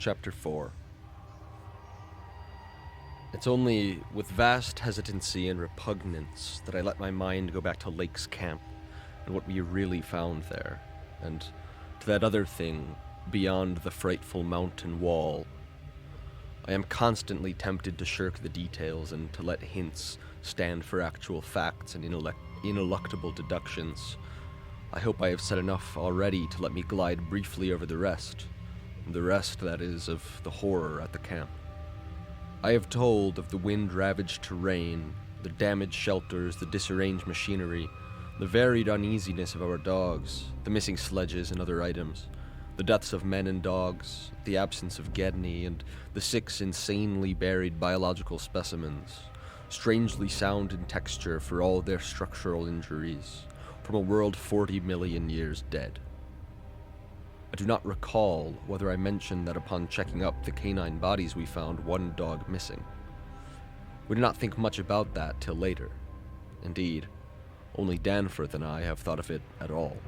Chapter 4. It's only with vast hesitancy and repugnance that I let my mind go back to Lake's camp and what we really found there, and to that other thing beyond the frightful mountain wall. I am constantly tempted to shirk the details and to let hints stand for actual facts and ineluctable deductions. I hope I have said enough already to let me glide briefly over the rest, that is, of the horror at the camp. I have told of the wind-ravaged terrain, the damaged shelters, the disarranged machinery, the varied uneasiness of our dogs, the missing sledges and other items, the deaths of men and dogs, the absence of Gedney, and the 6 insanely buried biological specimens, strangely sound in texture for all their structural injuries, from a world 40 million years dead. I do not recall whether I mentioned that upon checking up the canine bodies we found one dog missing. We did not think much about that till later. Indeed, only Danforth and I have thought of it at all.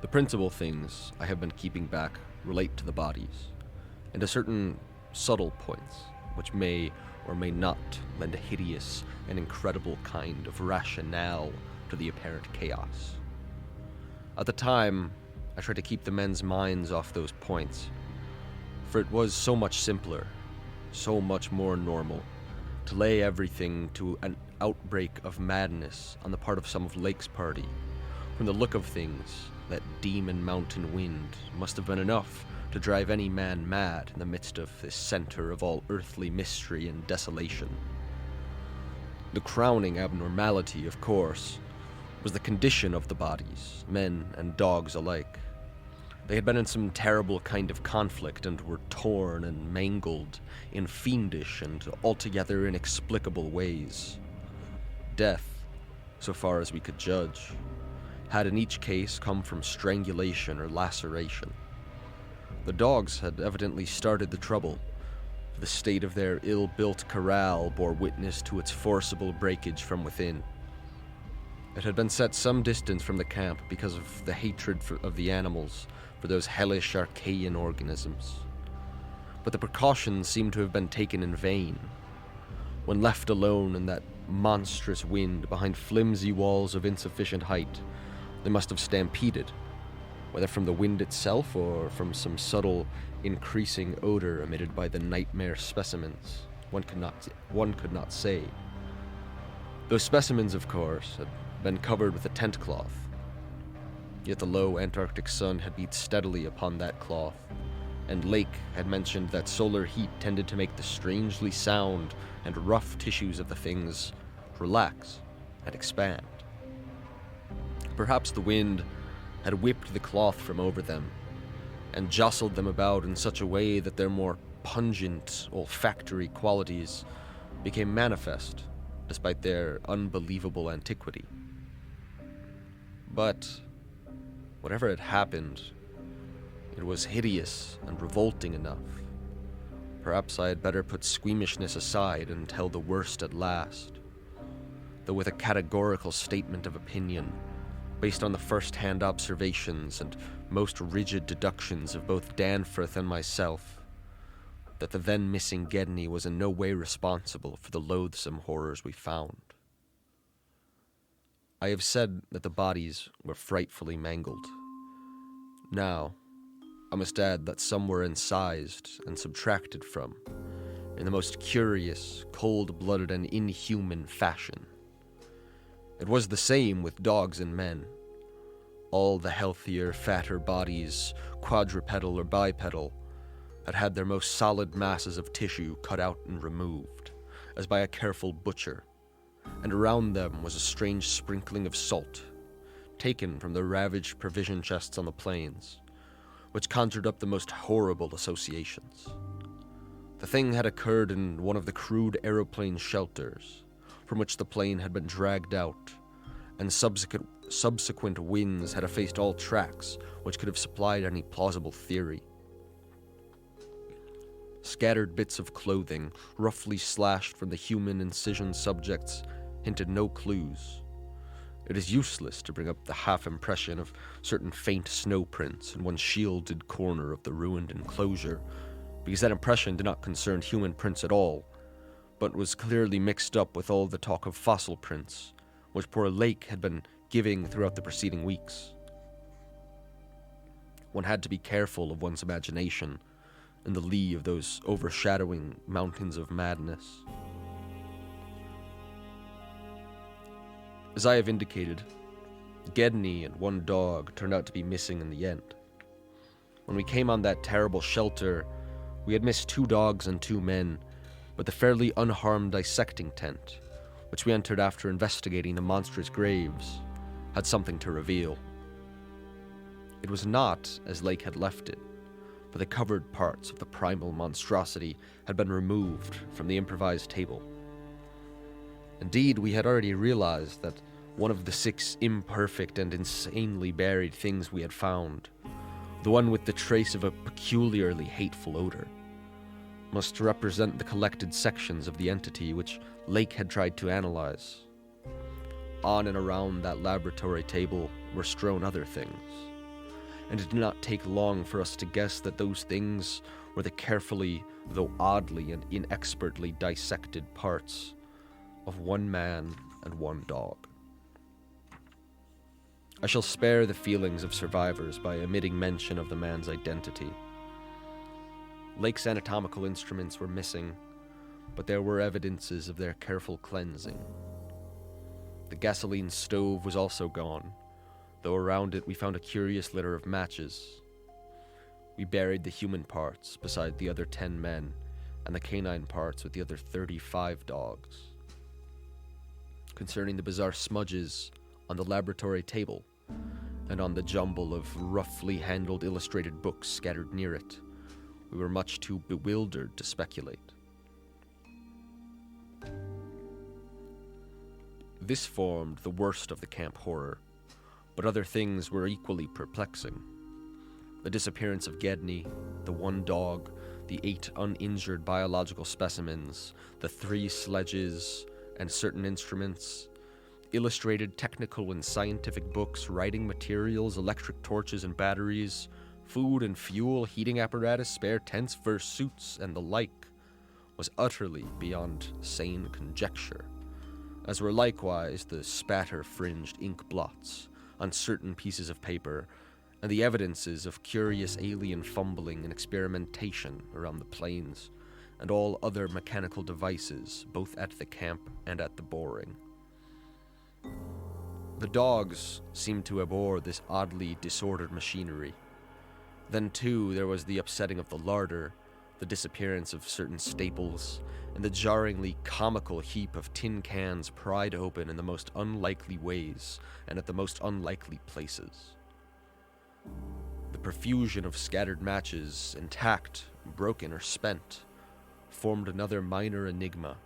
The principal things I have been keeping back relate to the bodies, and to certain subtle points which may or may not lend a hideous and incredible kind of rationale to the apparent chaos. At the time, I tried to keep the men's minds off those points, for it was so much simpler, so much more normal, to lay everything to an outbreak of madness on the part of some of Lake's party. From the look of things, that demon mountain wind must have been enough to drive any man mad in the midst of this center of all earthly mystery and desolation. The crowning abnormality, of course, was the condition of the bodies, men and dogs alike. They had been in some terrible kind of conflict and were torn and mangled in fiendish and altogether inexplicable ways. Death, so far as we could judge, had in each case come from strangulation or laceration. The dogs had evidently started the trouble. The state of their ill-built corral bore witness to its forcible breakage from within. It had been set some distance from the camp because of the hatred of the animals for those hellish archaean organisms. But the precautions seemed to have been taken in vain. When left alone in that monstrous wind behind flimsy walls of insufficient height, they must have stampeded, whether from the wind itself or from some subtle, increasing odor emitted by the nightmare specimens. One could not say. Those specimens, of course, had been covered with a tent cloth. Yet the low Antarctic sun had beat steadily upon that cloth, and Lake had mentioned that solar heat tended to make the strangely sound and rough tissues of the things relax and expand. Perhaps the wind had whipped the cloth from over them and jostled them about in such a way that their more pungent olfactory qualities became manifest despite their unbelievable antiquity. But whatever had happened, it was hideous and revolting enough. Perhaps I had better put squeamishness aside and tell the worst at last, though with a categorical statement of opinion, based on the first-hand observations and most rigid deductions of both Danforth and myself, that the then-missing Gedney was in no way responsible for the loathsome horrors we found. I have said that the bodies were frightfully mangled. Now, I must add that some were incised and subtracted from, in the most curious, cold-blooded, and inhuman fashion. It was the same with dogs and men. All the healthier, fatter bodies, quadrupedal or bipedal, had their most solid masses of tissue cut out and removed, as by a careful butcher, and around them was a strange sprinkling of salt, taken from the ravaged provision chests on the plains, which conjured up the most horrible associations. The thing had occurred in one of the crude aeroplane shelters, from which the plane had been dragged out, and subsequent winds had effaced all tracks which could have supplied any plausible theory. Scattered bits of clothing, roughly slashed from the human incision subjects, hinted no clues, It is useless to bring up the half-impression of certain faint snow prints in one shielded corner of the ruined enclosure, because that impression did not concern human prints at all, but was clearly mixed up with all the talk of fossil prints, which poor Lake had been giving throughout the preceding weeks. One had to be careful of one's imagination in the lee of those overshadowing mountains of madness. As I have indicated, Gedney and one dog turned out to be missing in the end. When we came on that terrible shelter, we had missed 2 dogs and 2 men, but the fairly unharmed dissecting tent, which we entered after investigating the monstrous graves, had something to reveal. It was not as Lake had left it, but the covered parts of the primal monstrosity had been removed from the improvised table. Indeed, we had already realized that one of the 6 imperfect and insanely buried things we had found, the one with the trace of a peculiarly hateful odor, must represent the collected sections of the entity which Lake had tried to analyze. On and around that laboratory table were strewn other things, and it did not take long for us to guess that those things were the carefully, though oddly and inexpertly dissected parts of 1 man and 1 dog. I shall spare the feelings of survivors by omitting mention of the man's identity. Lake's anatomical instruments were missing, but there were evidences of their careful cleansing. The gasoline stove was also gone, though around it we found a curious litter of matches. We buried the human parts beside the other 10 men, and the canine parts with the other 35 dogs. Concerning the bizarre smudges on the laboratory table, and on the jumble of roughly handled illustrated books scattered near it, we were much too bewildered to speculate. This formed the worst of the camp horror, but other things were equally perplexing. The disappearance of Gedney, the 1 dog, the 8 uninjured biological specimens, the 3 sledges, and certain instruments, illustrated technical and scientific books, writing materials, electric torches and batteries, food and fuel, heating apparatus, spare tents, fur suits, and the like, was utterly beyond sane conjecture, as were likewise the spatter-fringed ink blots on certain pieces of paper, and the evidences of curious alien fumbling and experimentation around the plains, and all other mechanical devices, both at the camp and at the boring. The dogs seemed to abhor this oddly disordered machinery. Then, too, there was the upsetting of the larder, the disappearance of certain staples, and the jarringly comical heap of tin cans pried open in the most unlikely ways and at the most unlikely places. The profusion of scattered matches, intact, broken, or spent, formed another minor enigma,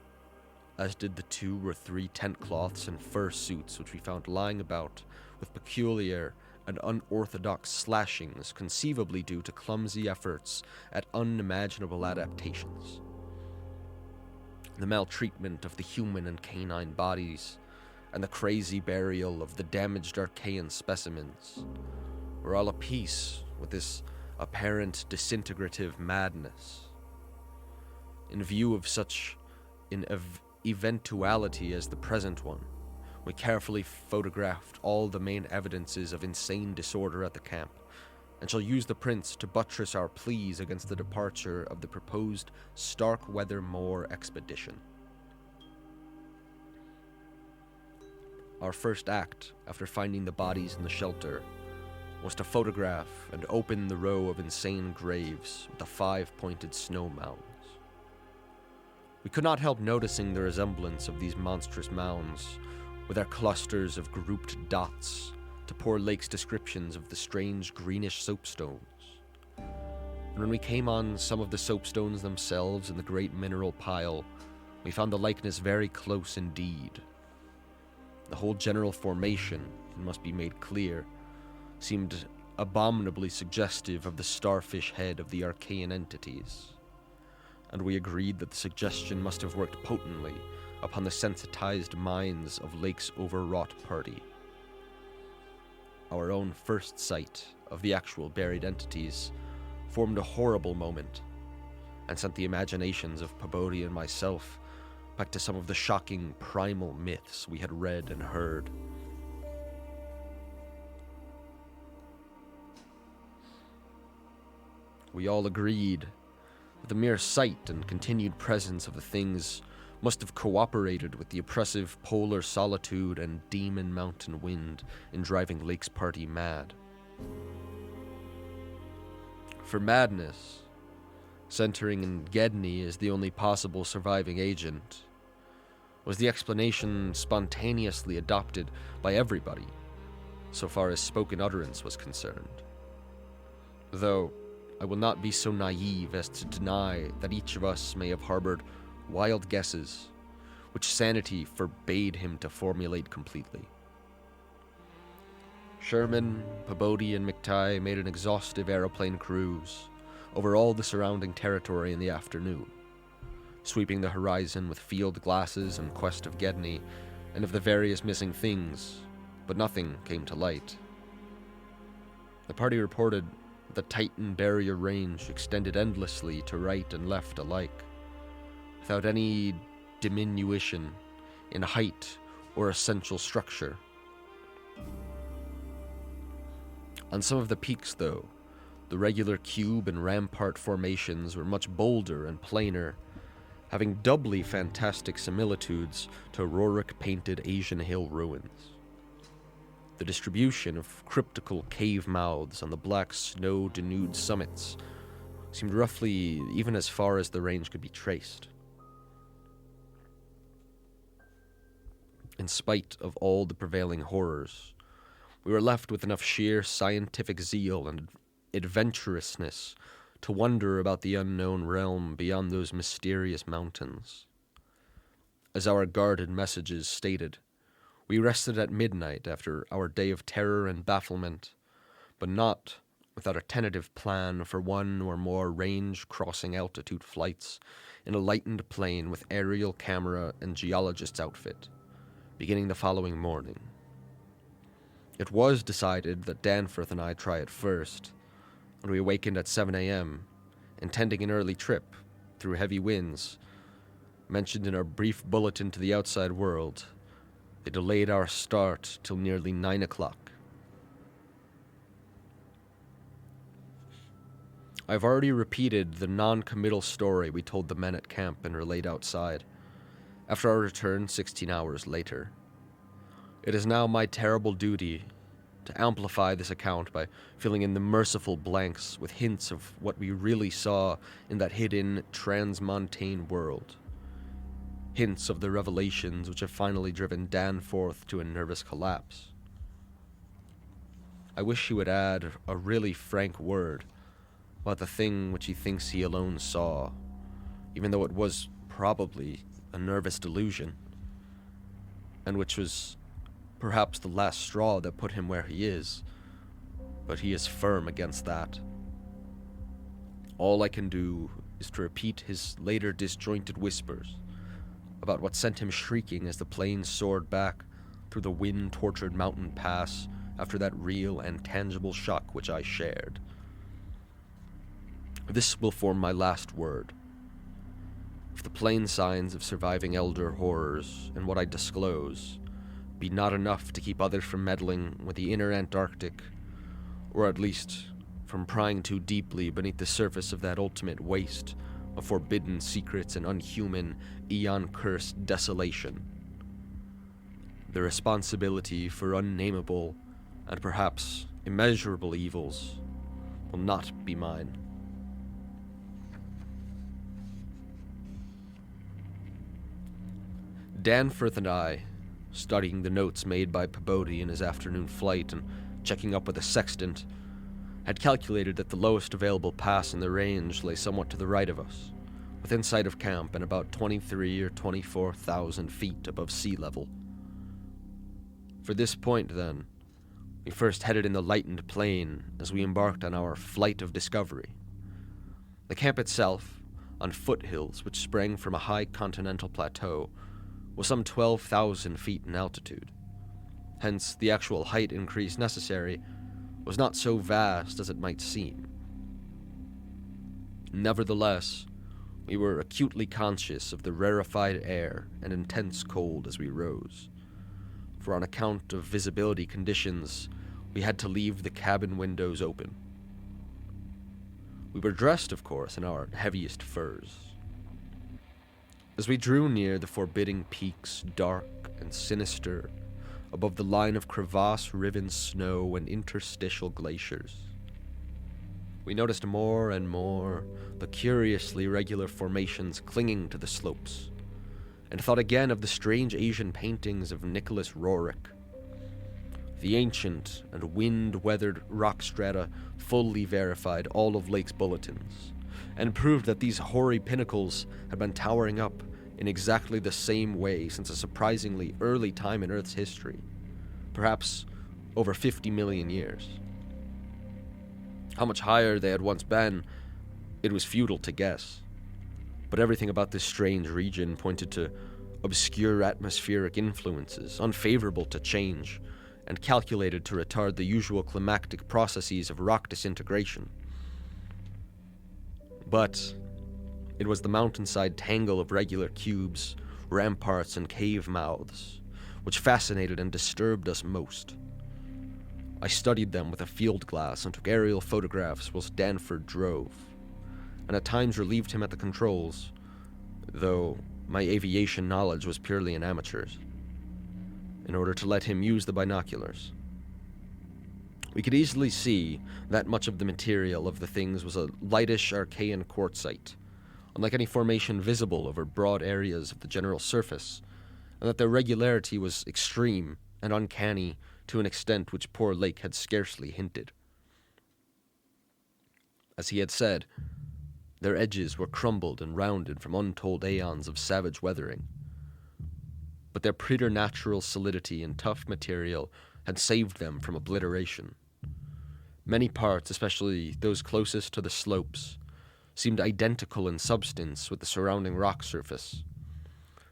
as did the 2 or 3 tent cloths and fur suits which we found lying about with peculiar and unorthodox slashings, conceivably due to clumsy efforts at unimaginable adaptations. The maltreatment of the human and canine bodies, and the crazy burial of the damaged Archaean specimens, were all apiece with this apparent disintegrative madness. In view of such an eventuality as the present one, we carefully photographed all the main evidences of insane disorder at the camp, and shall use the prints to buttress our pleas against the departure of the proposed Starkweather Moor expedition. Our first act, after finding the bodies in the shelter, was to photograph and open the row of insane graves with the 5-pointed snow mounds. We could not help noticing the resemblance of these monstrous mounds, with their clusters of grouped dots, to poor Lake's descriptions of the strange greenish soapstones. And when we came on some of the soapstones themselves in the great mineral pile, we found the likeness very close indeed. The whole general formation, it must be made clear, seemed abominably suggestive of the starfish head of the Archaean entities, and we agreed that the suggestion must have worked potently upon the sensitized minds of Lake's overwrought party. our own first sight of the actual buried entities formed a horrible moment and sent the imaginations of Pabodi and myself back to some of the shocking primal myths we had read and heard. We all agreed that the mere sight and continued presence of the things must have cooperated with the oppressive polar solitude and demon mountain wind in driving Lake's party mad. For madness, centering in Gedney as the only possible surviving agent, was the explanation spontaneously adopted by everybody, so far as spoken utterance was concerned. Though I will not be so naive as to deny that each of us may have harbored wild guesses, which sanity forbade him to formulate completely. Sherman, Pabodi, and McTighe made an exhaustive aeroplane cruise over all the surrounding territory in the afternoon, sweeping the horizon with field glasses in quest of Gedney and of the various missing things, but nothing came to light. The party reported the Titan barrier range extended endlessly to right and left alike, without any diminution in height or essential structure. On some of the peaks, though, the regular cube and rampart formations were much bolder and plainer, having doubly fantastic similitudes to Rorik-painted Asian hill ruins. The distribution of cryptical cave mouths on the black snow-denuded summits seemed roughly even as far as the range could be traced. In spite of all the prevailing horrors, we were left with enough sheer scientific zeal and adventurousness to wonder about the unknown realm beyond those mysterious mountains. As our guarded messages stated, we rested at midnight after our day of terror and bafflement, but not without a tentative plan for one or more range-crossing altitude flights in a lightened plane with aerial camera and geologist's outfit, beginning the following morning. It was decided that Danforth and I try it first, and we awakened at 7 a.m., intending an early trip through heavy winds. Mentioned in our brief bulletin to the outside world, they delayed our start till nearly 9 o'clock. I've already repeated the non-committal story we told the men at camp and relayed outside, after our return 16 hours later. It is now my terrible duty to amplify this account by filling in the merciful blanks with hints of what we really saw in that hidden transmontane world. Hints of the revelations which have finally driven Danforth to a nervous collapse. I wish he would add a really frank word about the thing which he thinks he alone saw, even though it was probably a nervous delusion, and which was perhaps the last straw that put him where he is, but he is firm against that. All I can do is to repeat his later disjointed whispers about what sent him shrieking as the plane soared back through the wind-tortured mountain pass after that real and tangible shock which I shared. This will form my last word. If the plain signs of surviving elder horrors and what I disclose be not enough to keep others from meddling with the inner Antarctic, or at least from prying too deeply beneath the surface of that ultimate waste of forbidden secrets and unhuman, eon-cursed desolation, the responsibility for unnameable and perhaps immeasurable evils will not be mine. Danforth and I, studying the notes made by Pabodi in his afternoon flight and checking up with a sextant, had calculated that the lowest available pass in the range lay somewhat to the right of us, within sight of camp and about 23 or 24,000 feet above sea level. For this point, then, we first headed in the lightened plane as we embarked on our flight of discovery. The camp itself, on foothills which sprang from a high continental plateau, was some 12,000 feet in altitude, Hence, the actual height increase necessary was not so vast as it might seem. Nevertheless, we were acutely conscious of the rarefied air and intense cold as we rose, for on account of visibility conditions, we had to leave the cabin windows open. We were dressed, of course, in our heaviest furs. As we drew near the forbidding peaks, dark and sinister, above the line of crevasse-riven snow and interstitial glaciers, we noticed more and more the curiously regular formations clinging to the slopes, and thought again of the strange Asian paintings of Nicholas Roerich. The ancient and wind-weathered rock strata fully verified all of Lake's bulletins, and proved that these hoary pinnacles had been towering up in exactly the same way since a surprisingly early time in Earth's history, perhaps over 50 million years. How much higher they had once been, it was futile to guess, but everything about this strange region pointed to obscure atmospheric influences, unfavorable to change, and calculated to retard the usual climactic processes of rock disintegration. But it was the mountainside tangle of regular cubes, ramparts, and cave mouths which fascinated and disturbed us most. I studied them with a field glass and took aerial photographs whilst Danford drove, and at times relieved him at the controls, though my aviation knowledge was purely an amateur's, in order to let him use the binoculars. We could easily see that much of the material of the things was a lightish Archean quartzite, unlike any formation visible over broad areas of the general surface, and that their regularity was extreme and uncanny to an extent which poor Lake had scarcely hinted. As he had said, their edges were crumbled and rounded from untold aeons of savage weathering, but their preternatural solidity and tough material had saved them from obliteration. Many parts, especially those closest to the slopes, seemed identical in substance with the surrounding rock surface.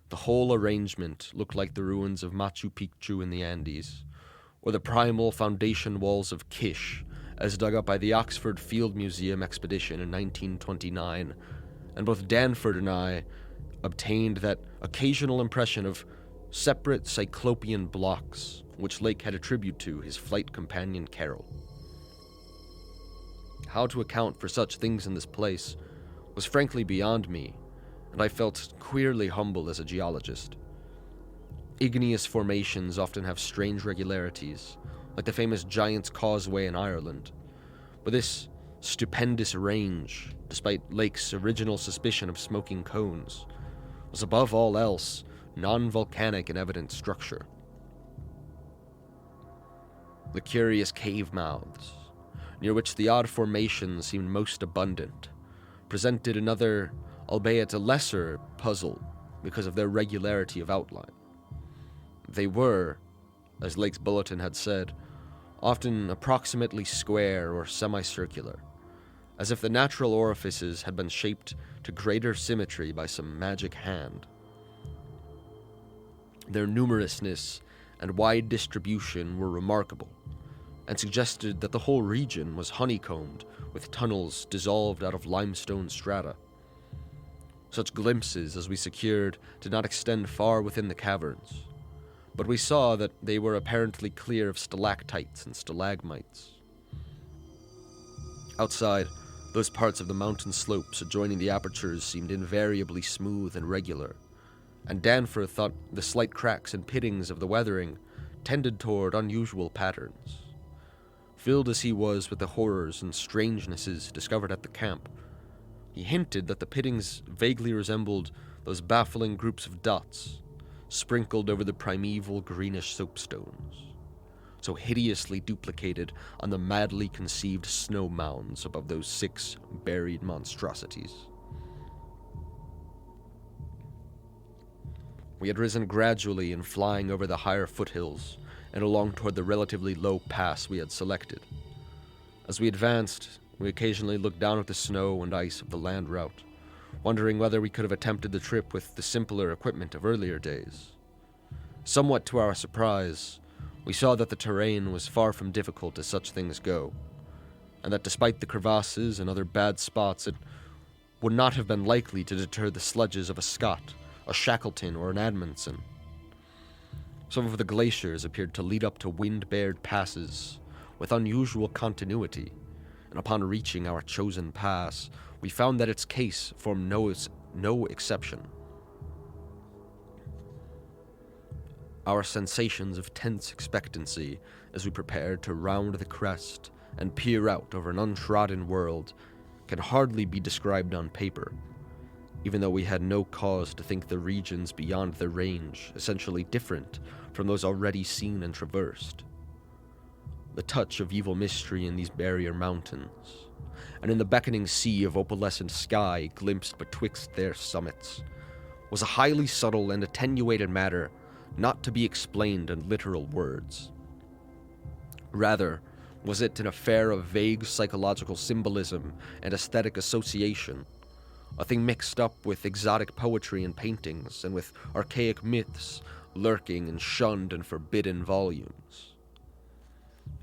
The whole arrangement looked like the ruins of Machu Picchu in the Andes, or the primal foundation walls of Kish, as dug up by the Oxford Field Museum expedition in 1929, and both Danford and I obtained that occasional impression of separate cyclopean blocks, which Lake had attributed to his flight companion Carol. How to account for such things in this place was frankly beyond me, and I felt queerly humble as a geologist. Igneous formations often have strange regularities, like the famous Giant's Causeway in Ireland, but this stupendous range, despite Lake's original suspicion of smoking cones, was above all else non-volcanic in evident structure. The curious cave mouths, near which the odd formations seemed most abundant, presented another, albeit a lesser, puzzle because of their regularity of outline. They were, as Lake's bulletin had said, often approximately square or semicircular, as if the natural orifices had been shaped to greater symmetry by some magic hand. Their numerousness and wide distribution were remarkable, and suggested that the whole region was honeycombed with tunnels dissolved out of limestone strata. Such glimpses as we secured did not extend far within the caverns, but we saw that they were apparently clear of stalactites and stalagmites. Outside, those parts of the mountain slopes adjoining the apertures seemed invariably smooth and regular, and Danforth thought the slight cracks and pittings of the weathering tended toward unusual patterns. Filled as he was with the horrors and strangenesses discovered at the camp, he hinted that the pittings vaguely resembled those baffling groups of dots sprinkled over the primeval greenish soapstones, so hideously duplicated on the madly conceived snow mounds above those 6 buried monstrosities. We had risen gradually in flying over the higher foothills and along toward the relatively low pass we had selected. As we advanced, we occasionally looked down at the snow and ice of the land route, wondering whether we could have attempted the trip with the simpler equipment of earlier days. Somewhat to our surprise, We saw that the terrain was far from difficult as such things go, and that despite the crevasses and other bad spots, it would not have been likely to deter the sledges of a Scott, a Shackleton, or an Admundson. Some of the glaciers appeared to lead up to wind-bared passes with unusual continuity, and upon reaching our chosen pass, we found that its case formed no exception. Our sensations of tense expectancy as we prepared to round the crest and peer out over an untrodden world can hardly be described on paper, even though we had no cause to think the regions beyond the range essentially different from those already seen and traversed. The touch of evil mystery in these barrier mountains, and in the beckoning sea of opalescent sky glimpsed betwixt their summits, was a highly subtle and attenuated matter not to be explained in literal words. Rather, was it an affair of vague psychological symbolism and aesthetic association, a thing mixed up with exotic poetry and paintings, and with archaic myths lurking in shunned and forbidden volumes.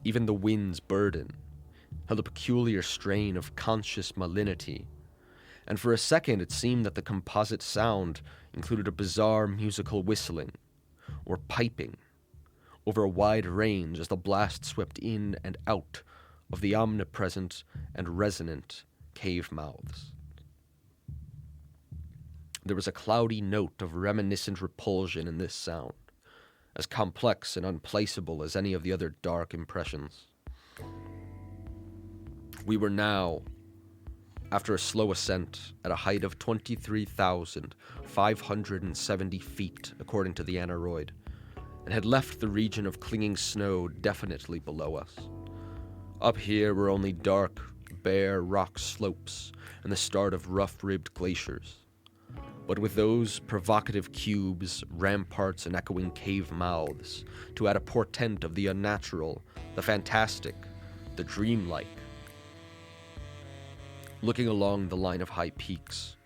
Even the wind's burden held a peculiar strain of conscious malignity, and for a second it seemed that the composite sound included a bizarre musical whistling, or piping, over a wide range as the blast swept in and out of the omnipresent and resonant cave mouths. There was a cloudy note of reminiscent repulsion in this sound, as complex and unplaceable as any of the other dark impressions. We were now, after a slow ascent, at a height of 23,570 feet, according to the aneroid, and had left the region of clinging snow definitely below us. Up here were only dark, bare rock slopes and the start of rough-ribbed glaciers. But with those provocative cubes, ramparts, and echoing cave mouths to add a portent of the unnatural, the fantastic, the dreamlike. Looking along the line of high peaks,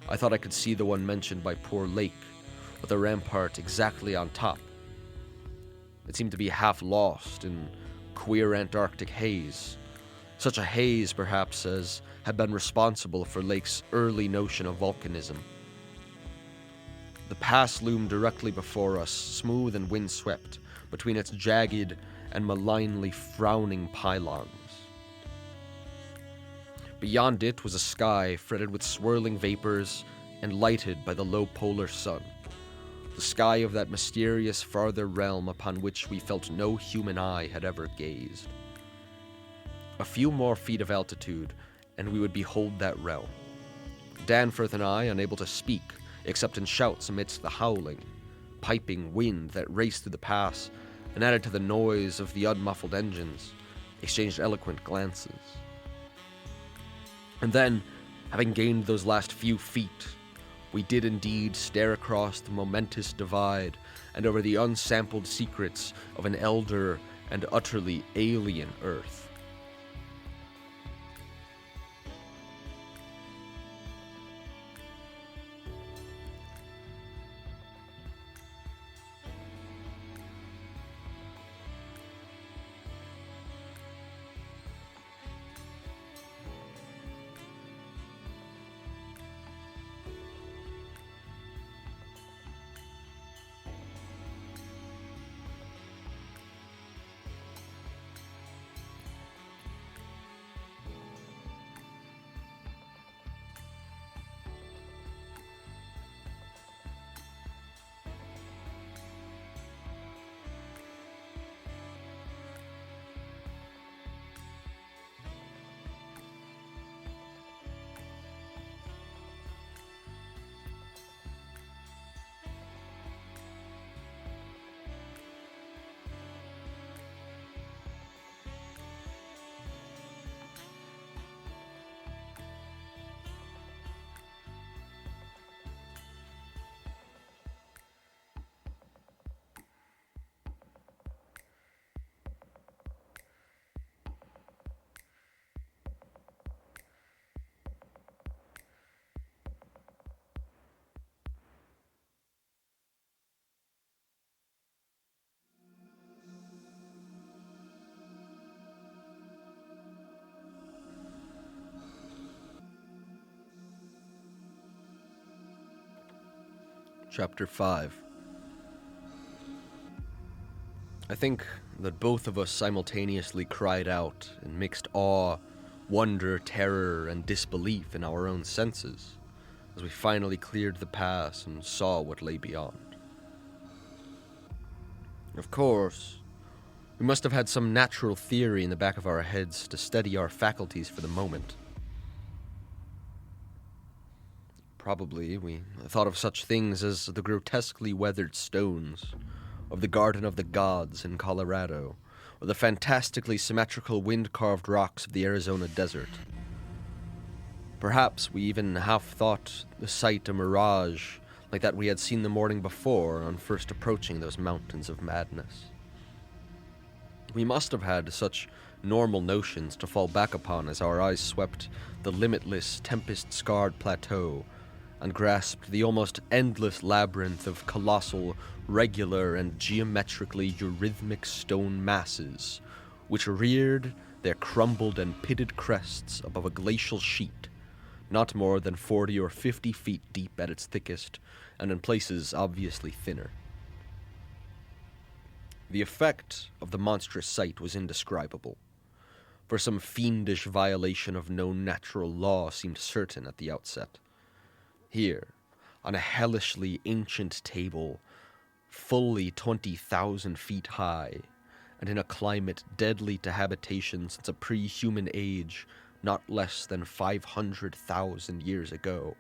I thought I could see the one mentioned by poor Lake, with a rampart exactly on top. It seemed to be half lost in queer Antarctic haze, such a haze, perhaps, as had been responsible for Lake's early notion of volcanism. The pass loomed directly before us, smooth and windswept, between its jagged and malignly frowning pylons. Beyond it was a sky fretted with swirling vapors and lighted by the low polar sun, the sky of that mysterious farther realm upon which we felt no human eye had ever gazed. A few more feet of altitude, and we would behold that realm. Danforth and I, unable to speak, except in shouts amidst the howling, piping wind that raced through the pass and added to the noise of the unmuffled engines, exchanged eloquent glances. And then, having gained those last few feet, we did indeed stare across the momentous divide and over the unsampled secrets of an elder and utterly alien Earth. Chapter 5. I think that both of us simultaneously cried out in mixed awe, wonder, terror, and disbelief in our own senses as we finally cleared the pass and saw what lay beyond. Of course, we must have had some natural theory in the back of our heads to steady our faculties for the moment. Probably we thought of such things as the grotesquely weathered stones of the Garden of the Gods in Colorado, or the fantastically symmetrical wind-carved rocks of the Arizona desert. Perhaps we even half thought the sight a mirage, like that we had seen the morning before on first approaching those mountains of madness. We must have had such normal notions to fall back upon as our eyes swept the limitless, tempest-scarred plateau and grasped the almost endless labyrinth of colossal, regular, and geometrically eurythmic stone masses, which reared their crumbled and pitted crests above a glacial sheet, not more than 40 or 50 feet deep at its thickest, and in places obviously thinner. The effect of the monstrous sight was indescribable, for some fiendish violation of known natural law seemed certain at the outset. Here, on a hellishly ancient table, fully 20,000 feet high, and in a climate deadly to habitation since a pre-human age not less than 500,000 years ago,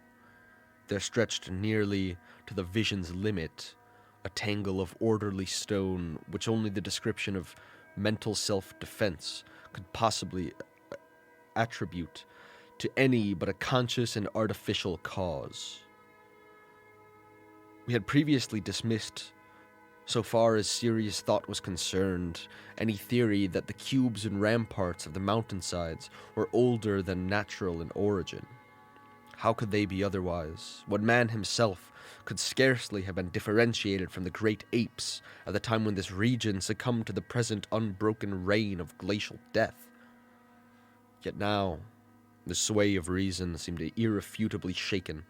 there stretched nearly to the vision's limit a tangle of orderly stone which only the description of mental self-defense could possibly attribute to any but a conscious and artificial cause. We had previously dismissed, so far as serious thought was concerned, any theory that the cubes and ramparts of the mountainsides were older than natural in origin. How could they be otherwise, when man himself could scarcely have been differentiated from the great apes at the time when this region succumbed to the present unbroken reign of glacial death? Yet now, the sway of reason seemed irrefutably shaken,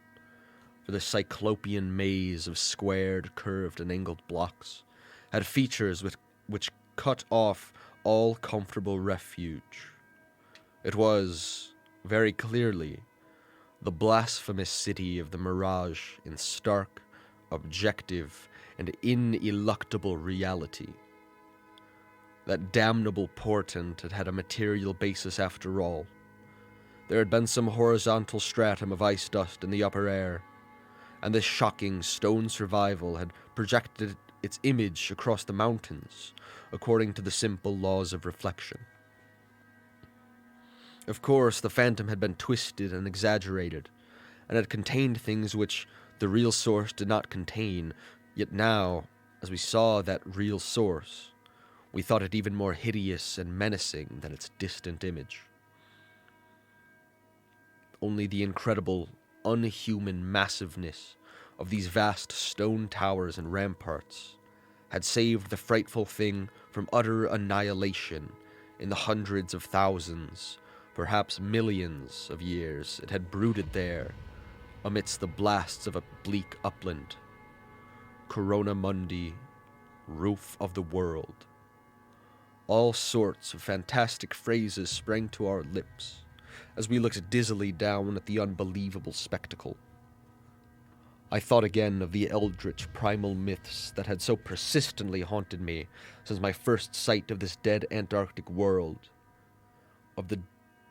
for the cyclopean maze of squared, curved, and angled blocks had features which cut off all comfortable refuge. It was, very clearly, the blasphemous city of the mirage in stark, objective, and ineluctable reality. That damnable portent had had a material basis after all. There had been some horizontal stratum of ice dust in the upper air, and this shocking stone survival had projected its image across the mountains, according to the simple laws of reflection. Of course, the phantom had been twisted and exaggerated, and had contained things which the real source did not contain, yet now, as we saw that real source, we thought it even more hideous and menacing than its distant image. Only the incredible, unhuman massiveness of these vast stone towers and ramparts had saved the frightful thing from utter annihilation in the hundreds of thousands, perhaps millions of years it had brooded there amidst the blasts of a bleak upland. Corona Mundi, roof of the world. All sorts of fantastic phrases sprang to our lips as we looked dizzily down at the unbelievable spectacle. I thought again of the eldritch primal myths that had so persistently haunted me since my first sight of this dead Antarctic world, of the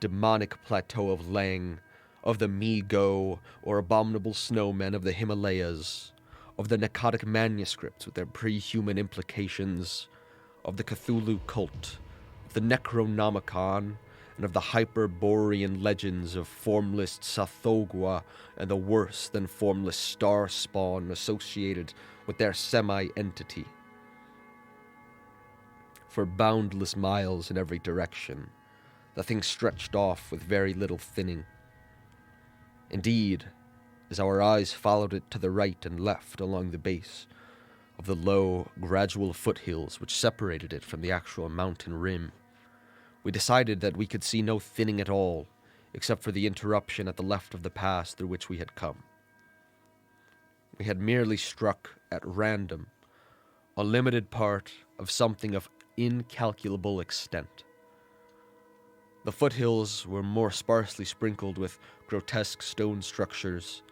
demonic plateau of Lang, of the Mi-Go, or abominable snowmen of the Himalayas, of the Nakadic manuscripts with their pre-human implications, of the Cthulhu cult, of the Necronomicon, and of the Hyperborean legends of formless Sathogwa and the worse-than-formless star spawn associated with their semi-entity. For boundless miles in every direction, the thing stretched off with very little thinning. Indeed, as our eyes followed it to the right and left along the base of the low, gradual foothills which separated it from the actual mountain rim, we decided that we could see no thinning at all, except for the interruption at the left of the pass through which we had come. we had merely struck at random a limited part of something of incalculable extent. The foothills were more sparsely sprinkled with grotesque stone structures,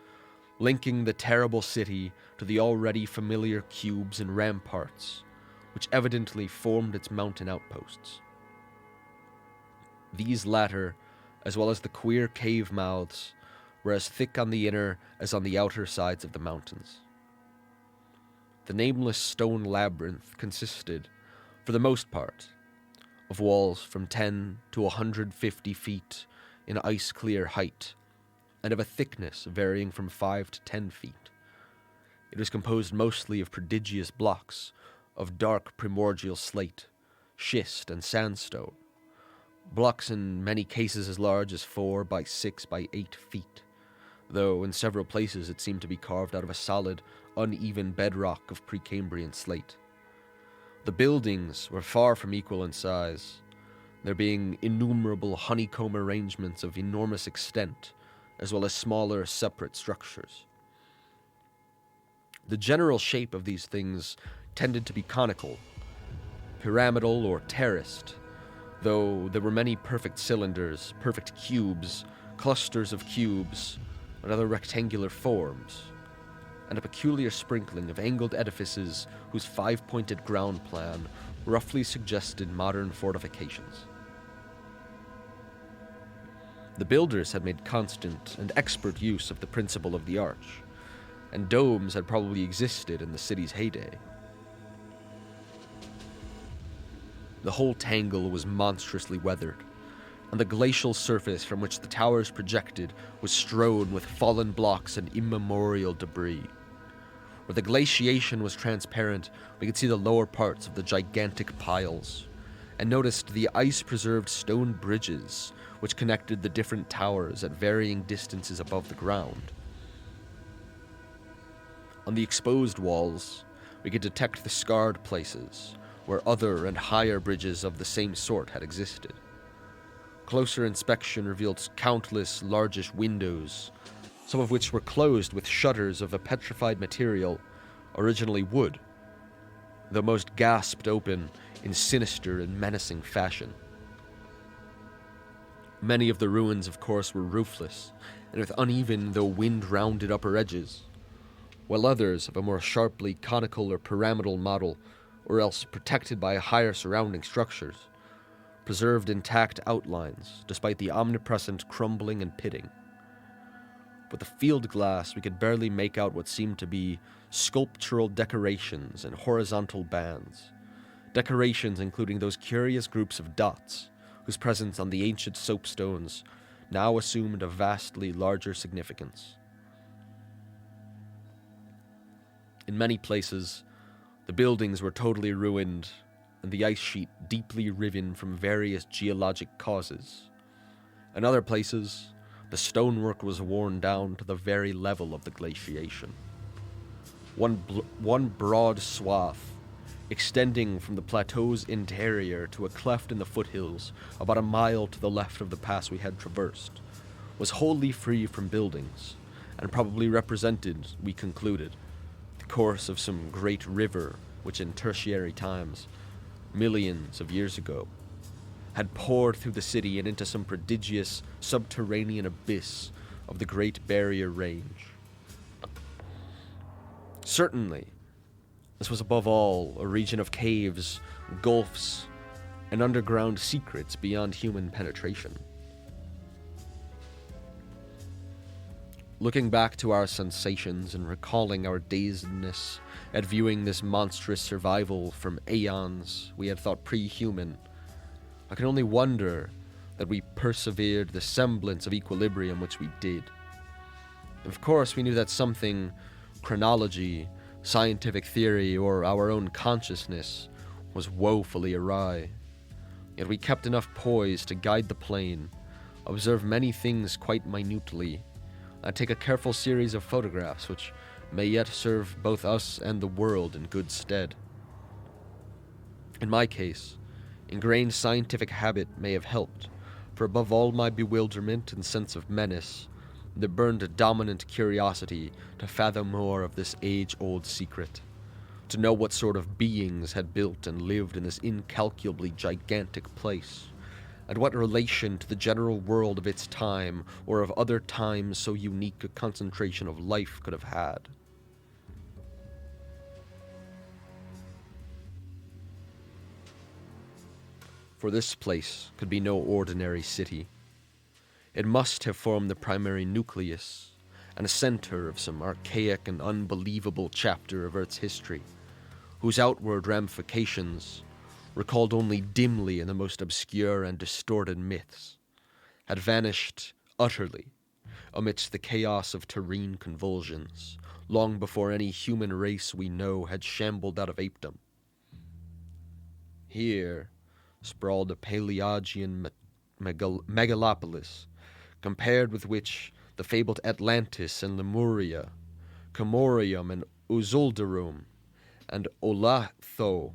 linking the terrible city to the already familiar cubes and ramparts, which evidently formed its mountain outposts. These latter, as well as the queer cave mouths, were as thick on the inner as on the outer sides of the mountains. The nameless stone labyrinth consisted, for the most part, of walls from 10 to 150 feet in ice-clear height, and of a thickness varying from 5 to 10 feet. It was composed mostly of prodigious blocks of dark primordial slate, schist, and sandstone, blocks in many cases as large as 4 by 6 by 8 feet, though in several places it seemed to be carved out of a solid, uneven bedrock of Precambrian slate. The buildings were far from equal in size, there being innumerable honeycomb arrangements of enormous extent, as well as smaller, separate structures. The general shape of these things tended to be conical, pyramidal, or terraced, though there were many perfect cylinders, perfect cubes, clusters of cubes, and other rectangular forms, and a peculiar sprinkling of angled edifices whose five-pointed ground plan roughly suggested modern fortifications. The builders had made constant and expert use of the principle of the arch, and domes had probably existed in the city's heyday. The whole tangle was monstrously weathered, and the glacial surface from which the towers projected was strewn with fallen blocks and immemorial debris. Where the glaciation was transparent, we could see the lower parts of the gigantic piles, and noticed the ice-preserved stone bridges which connected the different towers at varying distances above the ground. On the exposed walls, we could detect the scarred places, where other and higher bridges of the same sort had existed. Closer inspection revealed countless largish windows, some of which were closed with shutters of a petrified material, originally wood, though most gasped open in sinister and menacing fashion. Many of the ruins, of course, were roofless, and with uneven though wind-rounded upper edges, while others of a more sharply conical or pyramidal model, or else protected by higher surrounding structures, preserved intact outlines despite the omnipresent crumbling and pitting. With the field glass, we could barely make out what seemed to be sculptural decorations and horizontal bands, decorations including those curious groups of dots whose presence on the ancient soapstones now assumed a vastly larger significance. In many places, the buildings were totally ruined and the ice sheet deeply riven from various geologic causes. In other places, the stonework was worn down to the very level of the glaciation. One broad swath, extending from the plateau's interior to a cleft in the foothills about a mile to the left of the pass we had traversed, was wholly free from buildings, and probably represented, we concluded, the course of some great river which in tertiary times, millions of years ago, had poured through the city and into some prodigious subterranean abyss of the Great Barrier Range. Certainly, this was above all a region of caves, gulfs, and underground secrets beyond human penetration. Looking back to our sensations and recalling our dazedness at viewing this monstrous survival from aeons we had thought pre-human, I can only wonder that we persevered the semblance of equilibrium which we did. Of course, we knew that something, chronology, scientific theory, or our own consciousness, was woefully awry. Yet we kept enough poise to guide the plane, observe many things quite minutely, and take a careful series of photographs which may yet serve both us and the world in good stead. In my case, ingrained scientific habit may have helped, for above all my bewilderment and sense of menace, There burned a dominant curiosity to fathom more of this age-old secret, to know what sort of beings had built and lived in this incalculably gigantic place, and what relation to the general world of its time or of other times so unique a concentration of life could have had. For this place could be no ordinary city. It must have formed the primary nucleus and a center of some archaic and unbelievable chapter of Earth's history, whose outward ramifications, recalled only dimly in the most obscure and distorted myths, had vanished utterly amidst the chaos of terrene convulsions, long before any human race we know had shambled out of apedom. Here sprawled a Paleogean megalopolis, compared with which the fabled Atlantis and Lemuria, Comorium and Uzuldarum, and Olathoe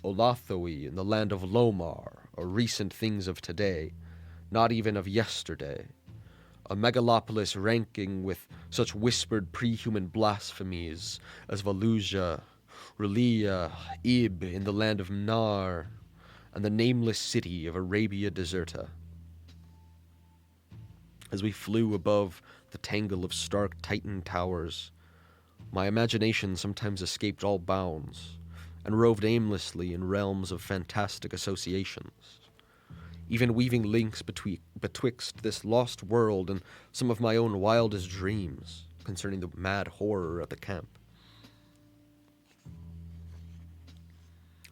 in the land of Lomar are recent things of today, not even of yesterday. A megalopolis ranking with such whispered pre-human blasphemies as Valusia, Relia, Ib in the land of Nar, and the nameless city of Arabia Deserta. As we flew above the tangle of stark Titan towers, my imagination sometimes escaped all bounds and roved aimlessly in realms of fantastic associations, even weaving links betwixt this lost world and some of my own wildest dreams concerning the mad horror at the camp.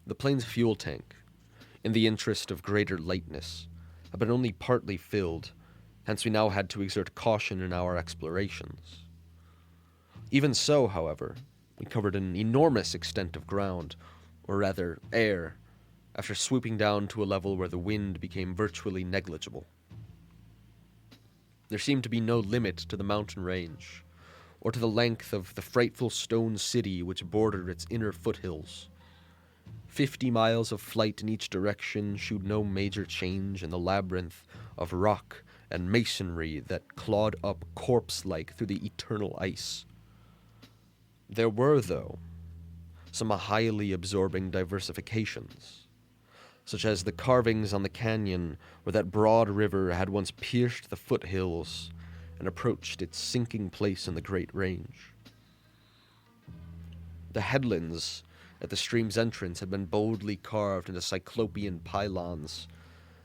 The plane's fuel tank, in the interest of greater lightness, had been only partly filled, hence we now had to exert caution in our explorations. Even so, however, we covered an enormous extent of ground, or rather air, after swooping down to a level where the wind became virtually negligible. There seemed to be no limit to the mountain range, or to the length of the frightful stone city which bordered its inner foothills. 50 miles of flight in each direction shewed no major change in the labyrinth of rock and masonry that clawed up corpse-like through the eternal ice. There were, though, some highly absorbing diversifications, such as the carvings on the canyon where that broad river had once pierced the foothills and approached its sinking place in the Great Range. The headlands at the stream's entrance had been boldly carved into cyclopean pylons,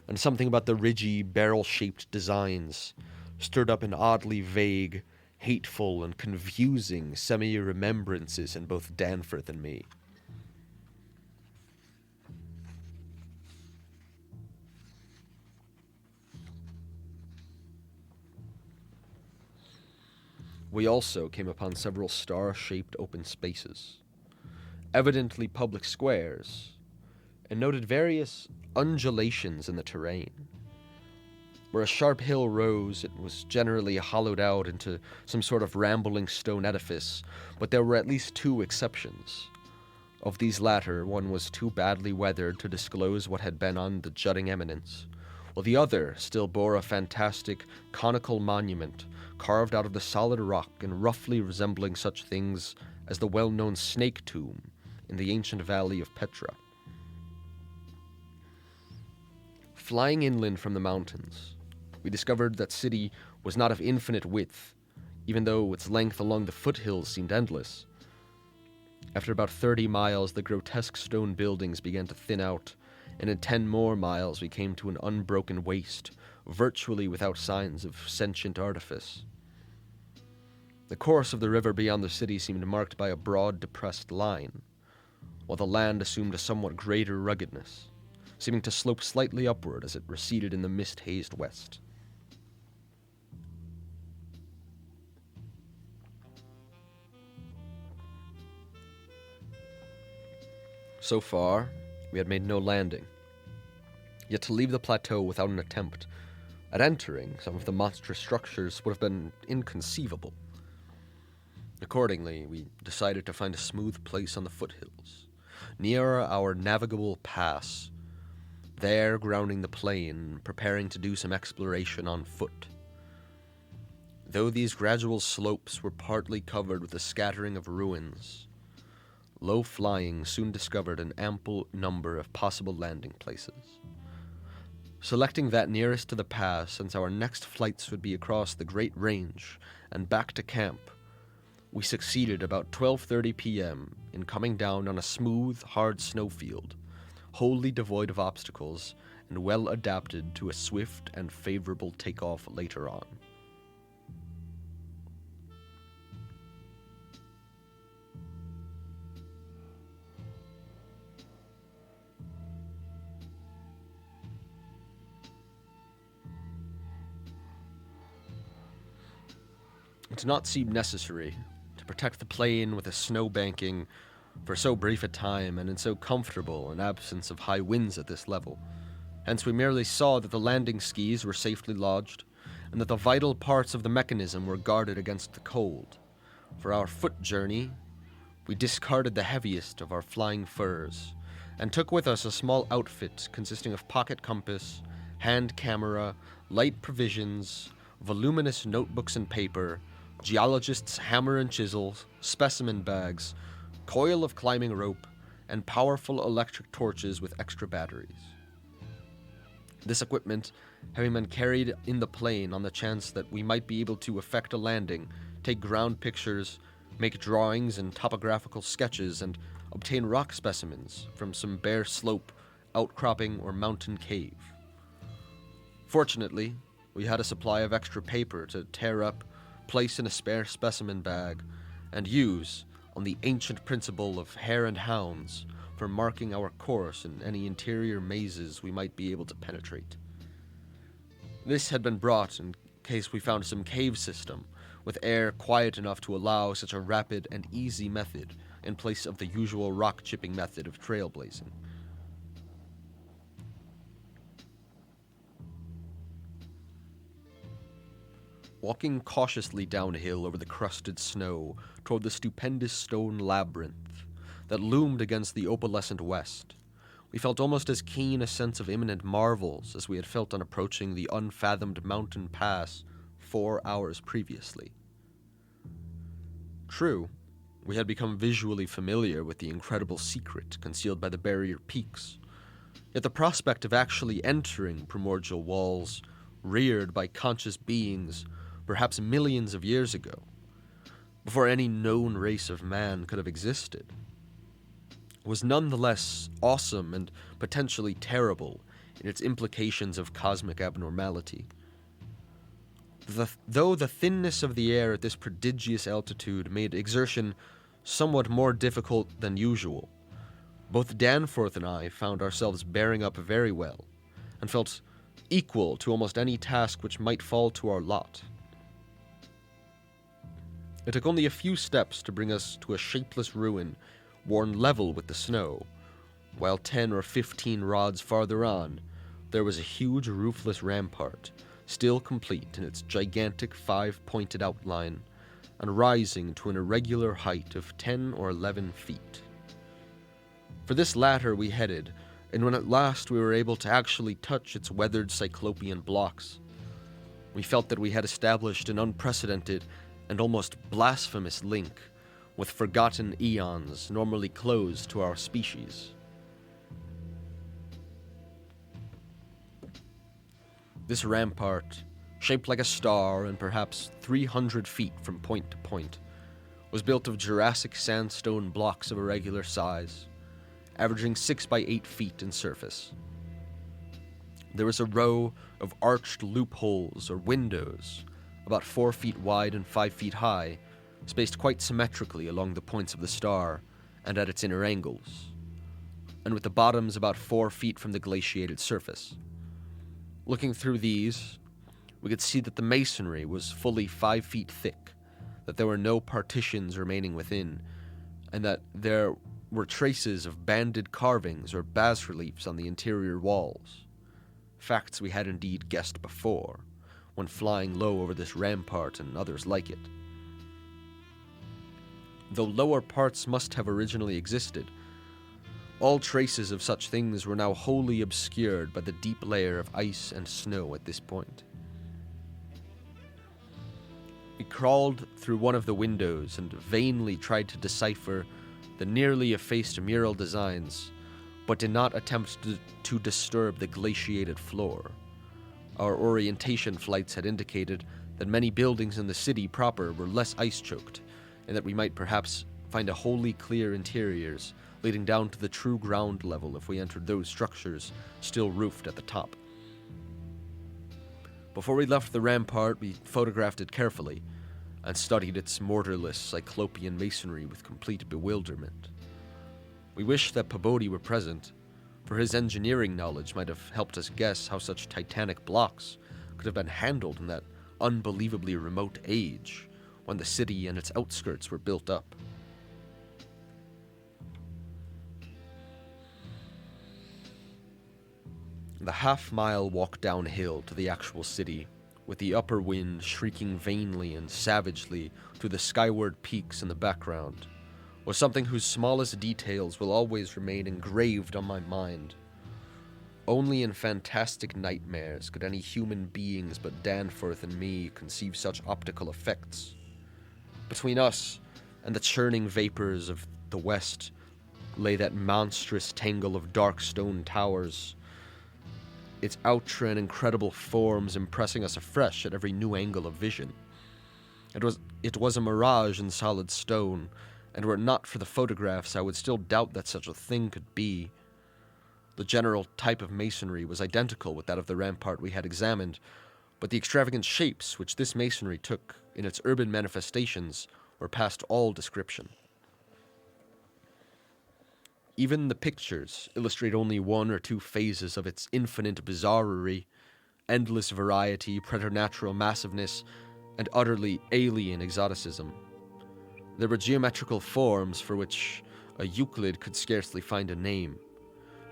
and something about the ridgy, barrel-shaped designs stirred up an oddly vague, hateful, and confusing semi-remembrances in both Danforth and me. We also came upon several star-shaped open spaces, evidently public squares, and noted various undulations in the terrain. Where a sharp hill rose, it was generally hollowed out into some sort of rambling stone edifice, but there were at least 2 exceptions. Of these latter, one was too badly weathered to disclose what had been on the jutting eminence, while the other still bore a fantastic, conical monument carved out of the solid rock and roughly resembling such things as the well-known snake tomb in the ancient valley of Petra. Flying inland from the mountains, we discovered that city was not of infinite width, even though its length along the foothills seemed endless. After about 30 miles, the grotesque stone buildings began to thin out, and in 10 more miles we came to an unbroken waste, virtually without signs of sentient artifice. The course of the river beyond the city seemed marked by a broad, depressed line, while the land assumed a somewhat greater ruggedness, seeming to slope slightly upward as it receded in the mist-hazed west. So far, we had made no landing, yet to leave the plateau without an attempt at entering some of the monstrous structures would have been inconceivable. Accordingly, we decided to find a smooth place on the foothills, near our navigable pass, there grounding the plane, preparing to do some exploration on foot. though these gradual slopes were partly covered with a scattering of ruins, low flying soon discovered an ample number of possible landing places. Selecting that nearest to the pass, since our next flights would be across the Great Range and back to camp, we succeeded about 12:30 p.m. in coming down on a smooth, hard snowfield, wholly devoid of obstacles and well adapted to a swift and favorable takeoff later on. It did not seem necessary to protect the plane with a snow banking for so brief a time and in so comfortable an absence of high winds at this level. Hence we merely saw that the landing skis were safely lodged and that the vital parts of the mechanism were guarded against the cold. For our foot journey, we discarded the heaviest of our flying furs and took with us a small outfit consisting of pocket compass, hand camera, light provisions, voluminous notebooks and paper, geologist's hammer and chisels, specimen bags, coil of climbing rope, and powerful electric torches with extra batteries. This equipment, having been carried in the plane on the chance that we might be able to effect a landing, take ground pictures, make drawings and topographical sketches, and obtain rock specimens from some bare slope, outcropping, or mountain cave. Fortunately, we had a supply of extra paper to tear up, place in a spare specimen bag, and use, on the ancient principle of hare and hounds, for marking our course in any interior mazes we might be able to penetrate. This had been brought in case we found some cave system, with air quiet enough to allow such a rapid and easy method in place of the usual rock-chipping method of trailblazing. Walking cautiously downhill over the crusted snow toward the stupendous stone labyrinth that loomed against the opalescent west, we felt almost as keen a sense of imminent marvels as we had felt on approaching the unfathomed mountain pass 4 hours previously. True, we had become visually familiar with the incredible secret concealed by the barrier peaks, yet the prospect of actually entering primordial walls, reared by conscious beings perhaps millions of years ago, before any known race of man could have existed, was nonetheless awesome and potentially terrible in its implications of cosmic abnormality. Though the thinness of the air at this prodigious altitude made exertion somewhat more difficult than usual, both Danforth and I found ourselves bearing up very well, and felt equal to almost any task which might fall to our lot. It took only a few steps to bring us to a shapeless ruin worn level with the snow, while 10 or 15 rods farther on, there was a huge roofless rampart, still complete in its gigantic 5-pointed outline, and rising to an irregular height of 10 or 11 feet. For this latter we headed, and when at last we were able to actually touch its weathered cyclopean blocks, we felt that we had established an unprecedented and almost blasphemous link with forgotten eons normally closed to our species. This rampart, shaped like a star and perhaps 300 feet from point to point, was built of Jurassic sandstone blocks of irregular size, averaging 6 by 8 feet in surface. There was a row of arched loopholes or windows, about 4 feet wide and 5 feet high, spaced quite symmetrically along the points of the star and at its inner angles, and with the bottoms about 4 feet from the glaciated surface. Looking through these, we could see that the masonry was fully 5 feet thick, that there were no partitions remaining within, and that there were traces of banded carvings or bas-reliefs on the interior walls. Facts we had indeed guessed before, when flying low over this rampart and others like it. Though lower parts must have originally existed, all traces of such things were now wholly obscured by the deep layer of ice and snow at this point. We crawled through one of the windows and vainly tried to decipher the nearly effaced mural designs, but did not attempt to disturb the glaciated floor. Our orientation flights had indicated that many buildings in the city proper were less ice-choked, and that we might perhaps find a wholly clear interiors leading down to the true ground level if we entered those structures still roofed at the top. Before we left the rampart, we photographed it carefully and studied its mortarless cyclopean masonry with complete bewilderment. We wished that Pabodi were present, for his engineering knowledge might have helped us guess how such titanic blocks could have been handled in that unbelievably remote age when the city and its outskirts were built up. The half-mile walk downhill to the actual city, with the upper wind shrieking vainly and savagely through the skyward peaks in the background, was something whose smallest details will always remain engraved on my mind. Only in fantastic nightmares could any human beings but Danforth and me conceive such optical effects. Between us and the churning vapors of the west lay that monstrous tangle of dark stone towers, its outre and incredible forms impressing us afresh at every new angle of vision. It was a mirage in solid stone, and were it not for the photographs, I would still doubt that such a thing could be. The general type of masonry was identical with that of the rampart we had examined, but the extravagant shapes which this masonry took in its urban manifestations were past all description. Even the pictures illustrate only one or two phases of its infinite bizarrerie, endless variety, preternatural massiveness, and utterly alien exoticism. There were geometrical forms for which a Euclid could scarcely find a name.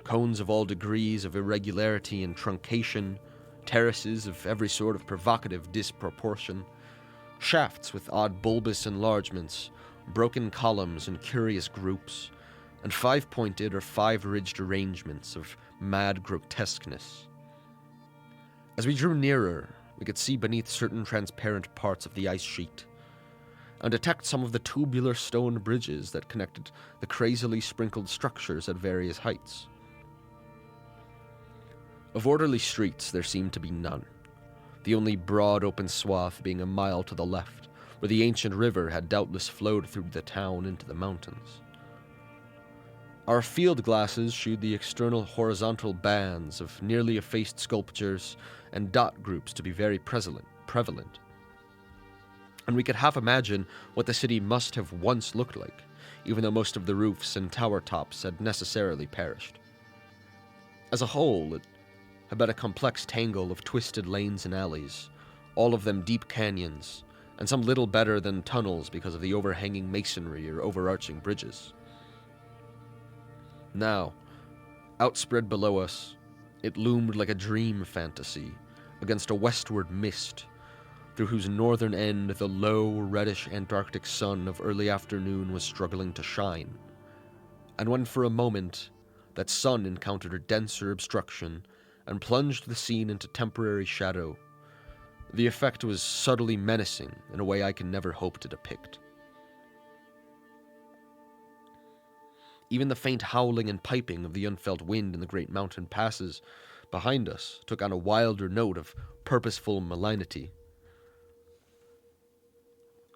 Cones of all degrees of irregularity and truncation, terraces of every sort of provocative disproportion, shafts with odd bulbous enlargements, broken columns and curious groups, and five-pointed or five-ridged arrangements of mad grotesqueness. As we drew nearer, we could see beneath certain transparent parts of the ice sheet, and detect some of the tubular stone bridges that connected the crazily sprinkled structures at various heights. Of orderly streets there seemed to be none, the only broad open swath being a mile to the left, where the ancient river had doubtless flowed through the town into the mountains. Our field glasses showed the external horizontal bands of nearly effaced sculptures and dot groups to be very prevalent, and we could half imagine what the city must have once looked like, even though most of the roofs and tower tops had necessarily perished. As a whole, it had been a complex tangle of twisted lanes and alleys, all of them deep canyons, and some little better than tunnels because of the overhanging masonry or overarching bridges. Now, outspread below us, it loomed like a dream fantasy against a westward mist, through whose northern end the low, reddish Antarctic sun of early afternoon was struggling to shine. And when for a moment that sun encountered a denser obstruction and plunged the scene into temporary shadow, the effect was subtly menacing in a way I can never hope to depict. Even the faint howling and piping of the unfelt wind in the great mountain passes behind us took on a wilder note of purposeful malignity.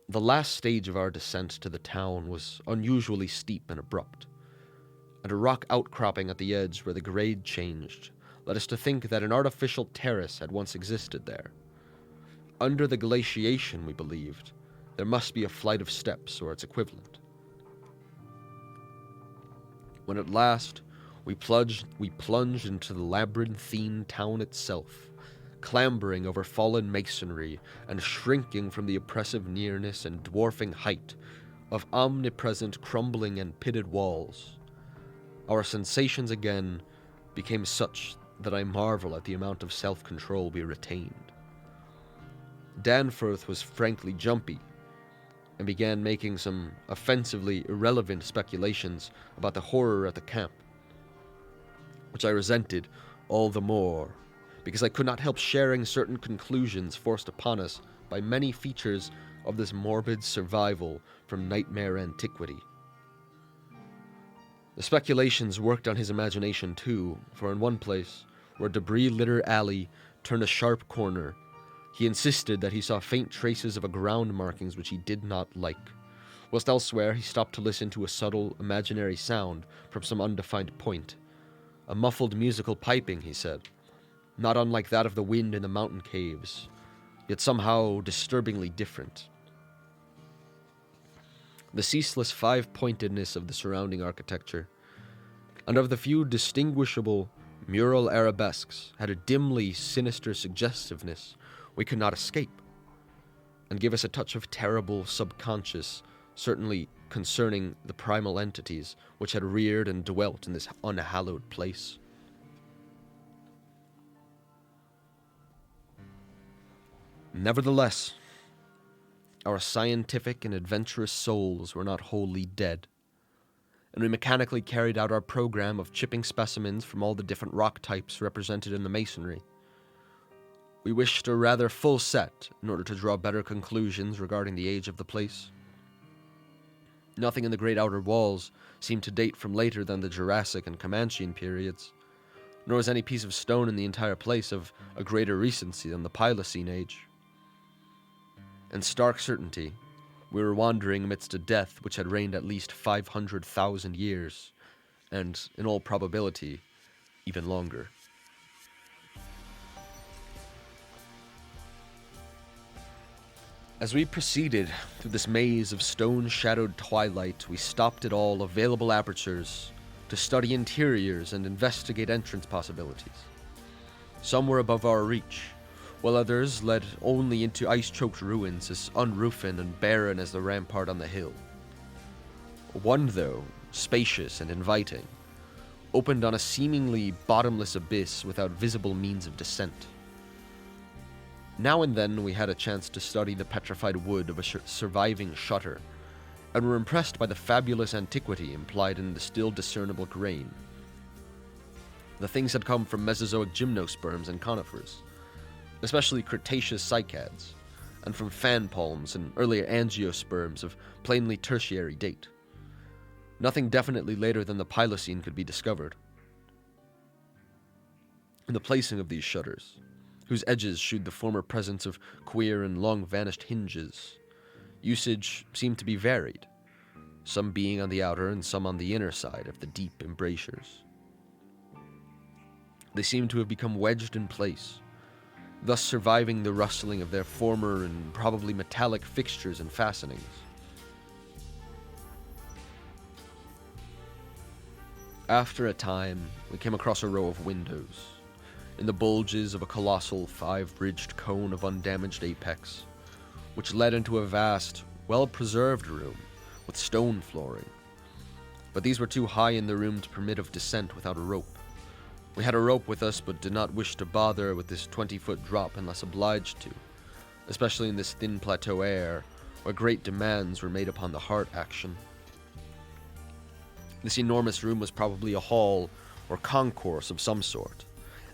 The last stage of our descent to the town was unusually steep and abrupt, and a rock outcropping at the edge where the grade changed led us to think that an artificial terrace had once existed there. Under the glaciation, we believed, there must be a flight of steps or its equivalent. When at last we plunged into the labyrinthine town itself, clambering over fallen masonry and shrinking from the oppressive nearness and dwarfing height of omnipresent crumbling and pitted walls, our sensations again became such that I marvel at the amount of self-control we retained. Danforth was frankly jumpy, and began making some offensively irrelevant speculations about the horror at the camp, which I resented all the more, because I could not help sharing certain conclusions forced upon us by many features of this morbid survival from nightmare antiquity. The speculations worked on his imagination too, for in one place, where a debris-littered alley turned a sharp corner, he insisted that he saw faint traces of a ground markings which he did not like, whilst elsewhere he stopped to listen to a subtle, imaginary sound from some undefined point. A muffled musical piping, he said, not unlike that of the wind in the mountain caves, yet somehow disturbingly different. The ceaseless five-pointedness of the surrounding architecture, and of the few distinguishable mural arabesques, had a dimly sinister suggestiveness we could not escape, and gave us a touch of terrible subconscious, certainly concerning the primal entities which had reared and dwelt in this unhallowed place. Nevertheless, our scientific and adventurous souls were not wholly dead, and we mechanically carried out our program of chipping specimens from all the different rock types represented in the masonry. We wished a rather full set in order to draw better conclusions regarding the age of the place. Nothing in the great outer walls seemed to date from later than the Jurassic and Comanchean periods, nor was any piece of stone in the entire place of a greater recency than the Pliocene age. In stark certainty, we were wandering amidst a death which had reigned at least 500,000 years, and, in all probability, even longer. As we proceeded through this maze of stone-shadowed twilight, we stopped at all available apertures to study interiors and investigate entrance possibilities. Some were above our reach, while others led only into ice-choked ruins as unroofed and barren as the rampart on the hill. One, though, spacious and inviting, opened on a seemingly bottomless abyss without visible means of descent. Now and then we had a chance to study the petrified wood of a surviving shutter, and were impressed by the fabulous antiquity implied in the still discernible grain. The things had come from Mesozoic gymnosperms and conifers, especially Cretaceous cycads, and from fan palms and earlier angiosperms of plainly tertiary date. Nothing definitely later than the Pliocene could be discovered. In the placing of these shutters, whose edges shewed the former presence of queer and long-vanished hinges, usage seemed to be varied, some being on the outer and some on the inner side of the deep embrasures. They seemed to have become wedged in place, thus surviving the rustling of their former and probably metallic fixtures and fastenings. After a time, we came across a row of windows, in the bulges of a colossal five-ridged cone of undamaged apex, which led into a vast, well-preserved room with stone flooring. But these were too high in the room to permit of descent without a rope. We had a rope with us, but did not wish to bother with this 20-foot drop unless obliged to, especially in this thin plateau air, where great demands were made upon the heart action. This enormous room was probably a hall or concourse of some sort,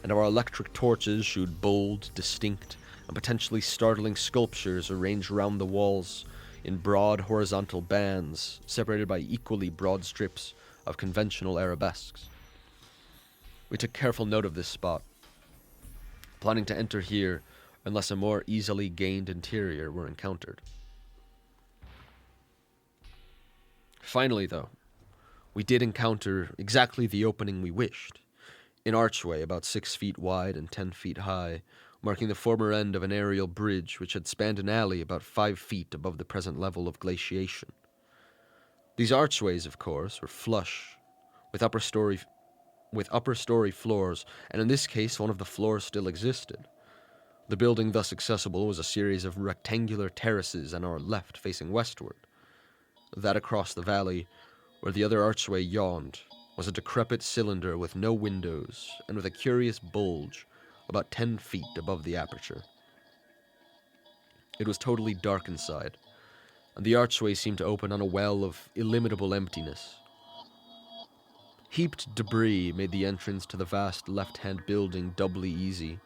and our electric torches shewed bold, distinct, and potentially startling sculptures arranged round the walls in broad horizontal bands, separated by equally broad strips of conventional arabesques. We took careful note of this spot, planning to enter here unless a more easily gained interior were encountered. Finally, though, we did encounter exactly the opening we wished, an archway about 6 feet wide and 10 feet high, marking the former end of an aerial bridge which had spanned an alley about 5 feet above the present level of glaciation. These archways, of course, were flush with upper story floors, and in this case one of the floors still existed. The building thus accessible was a series of rectangular terraces on our left facing westward. That across the valley, where the other archway yawned, was a decrepit cylinder with no windows and with a curious bulge about 10 feet above the aperture. It was totally dark inside, and the archway seemed to open on a well of illimitable emptiness. Heaped debris made the entrance to the vast left-hand building doubly easy.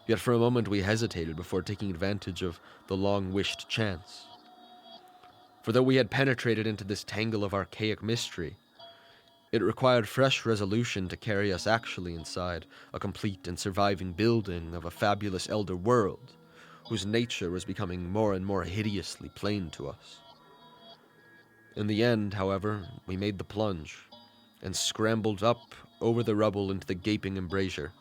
Yet for a moment we hesitated before taking advantage of the long-wished chance. For though we had penetrated into this tangle of archaic mystery, it required fresh resolution to carry us actually inside a complete and surviving building of a fabulous elder world, whose nature was becoming more and more hideously plain to us. In the end, however, we made the plunge, and scrambled up over the rubble into the gaping embrasure.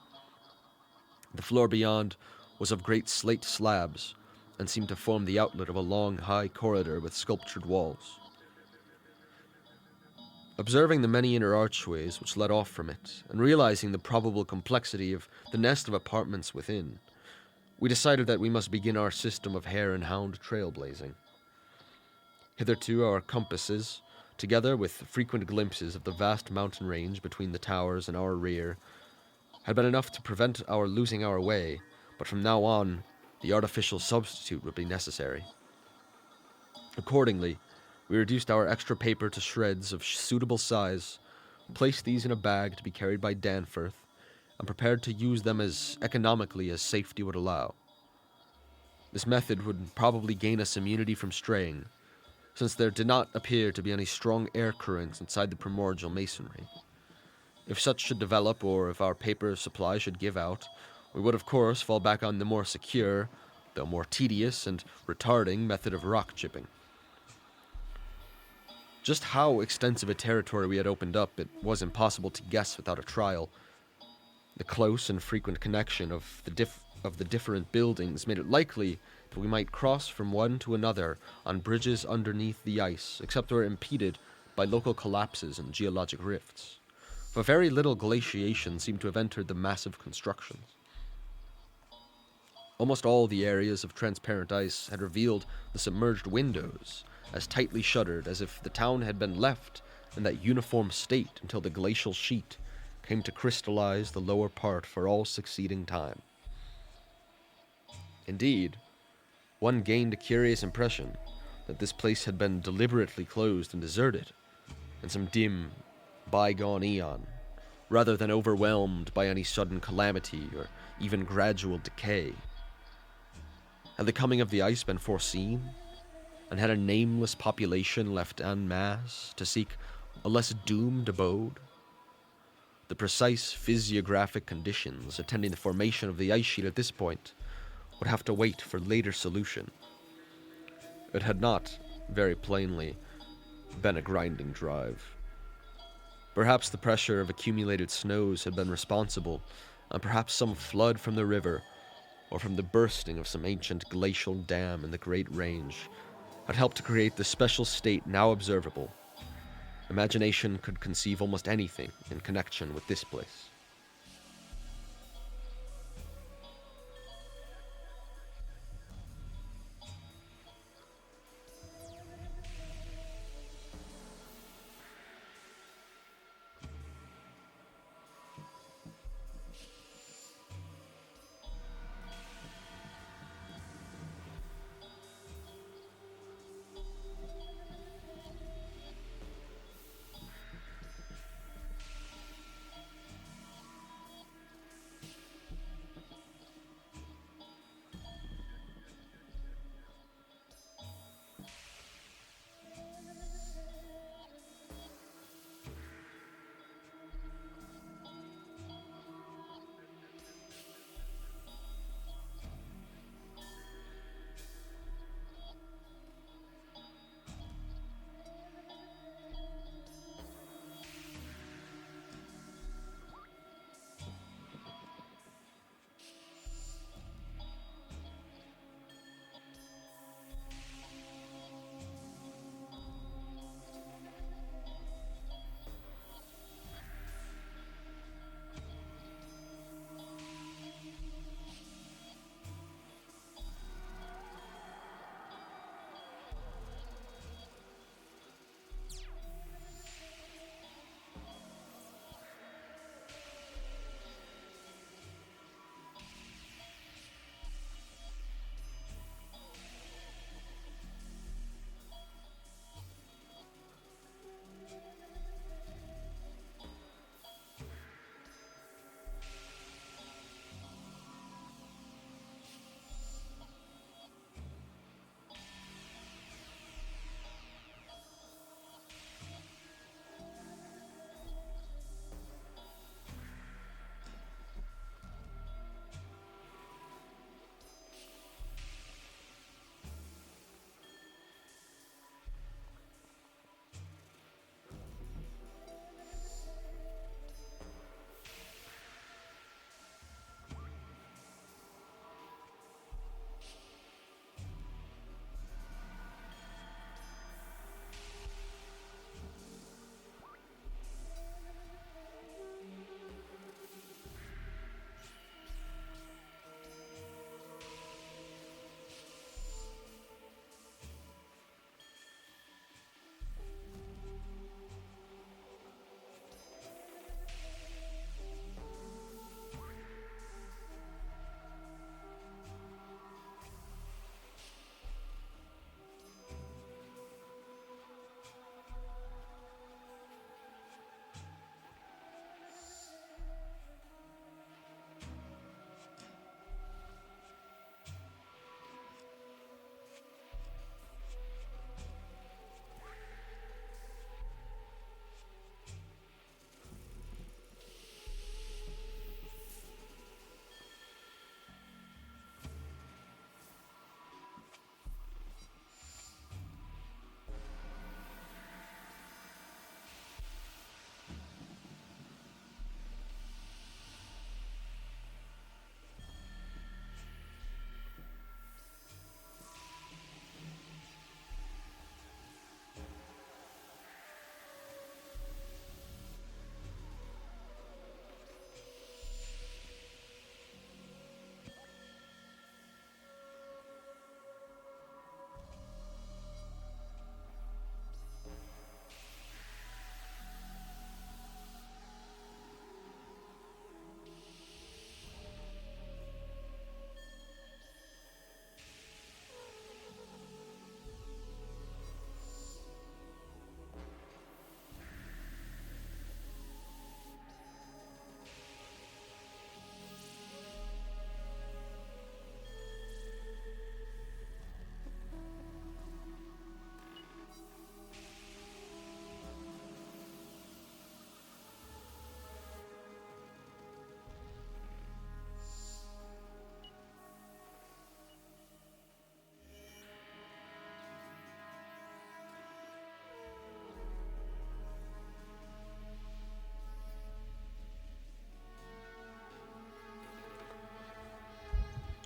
The floor beyond was of great slate slabs, and seemed to form the outlet of a long, high corridor with sculptured walls. Observing the many inner archways which led off from it, and realizing the probable complexity of the nest of apartments within, we decided that we must begin our system of hare and hound trailblazing. Hitherto our compasses, together with frequent glimpses of the vast mountain range between the towers and our rear, had been enough to prevent our losing our way, but from now on, the artificial substitute would be necessary. Accordingly, we reduced our extra paper to shreds of suitable size, placed these in a bag to be carried by Danforth, and prepared to use them as economically as safety would allow. This method would probably gain us immunity from straying, since there did not appear to be any strong air currents inside the primordial masonry. If such should develop, or if our paper supply should give out, we would of course fall back on the more secure, though more tedious and retarding method of rock chipping. Just how extensive a territory we had opened up, it was impossible to guess without a trial. The close and frequent connection of the different buildings made it likely that we might cross from one to another on bridges underneath the ice, except where impeded by local collapses and geologic rifts. For very little glaciation seemed to have entered the massive constructions. Almost all the areas of transparent ice had revealed the submerged windows, as tightly shuttered as if the town had been left in that uniform state until the glacial sheet came to crystallize the lower part for all succeeding time. Indeed, one gained a curious impression that this place had been deliberately closed and deserted in some dim, bygone eon, rather than overwhelmed by any sudden calamity or even gradual decay. Had the coming of the ice been foreseen, and had a nameless population left en masse to seek a less doomed abode? The precise physiographic conditions attending the formation of the ice sheet at this point would have to wait for later solution. It had not, very plainly, been a grinding drive. Perhaps the pressure of accumulated snows had been responsible, and perhaps some flood from the river, or from the bursting of some ancient glacial dam in the Great Range, had helped to create the special state now observable. Imagination could conceive almost anything in connection with this place.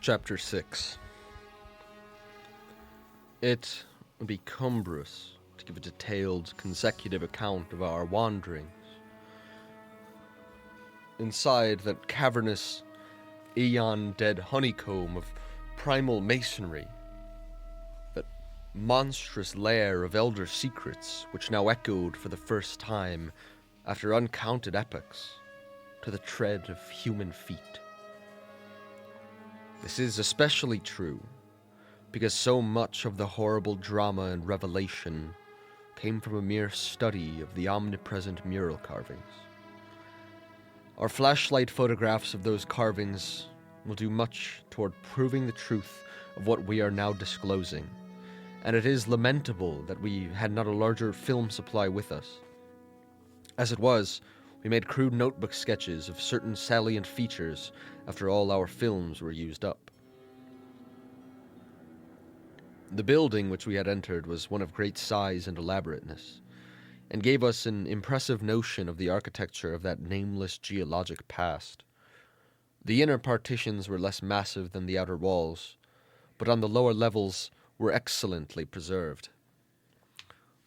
Chapter 6. It would be cumbrous to give a detailed, consecutive account of our wanderings. Inside that cavernous, eon-dead honeycomb of primal masonry, that monstrous lair of elder secrets which now echoed for the first time, after uncounted epochs, to the tread of human feet. This is especially true because so much of the horrible drama and revelation came from a mere study of the omnipresent mural carvings. Our flashlight photographs of those carvings will do much toward proving the truth of what we are now disclosing, and it is lamentable that we had not a larger film supply with us. As it was, we made crude notebook sketches of certain salient features after all our films were used up. The building which we had entered was one of great size and elaborateness, and gave us an impressive notion of the architecture of that nameless geologic past. The inner partitions were less massive than the outer walls, but on the lower levels were excellently preserved.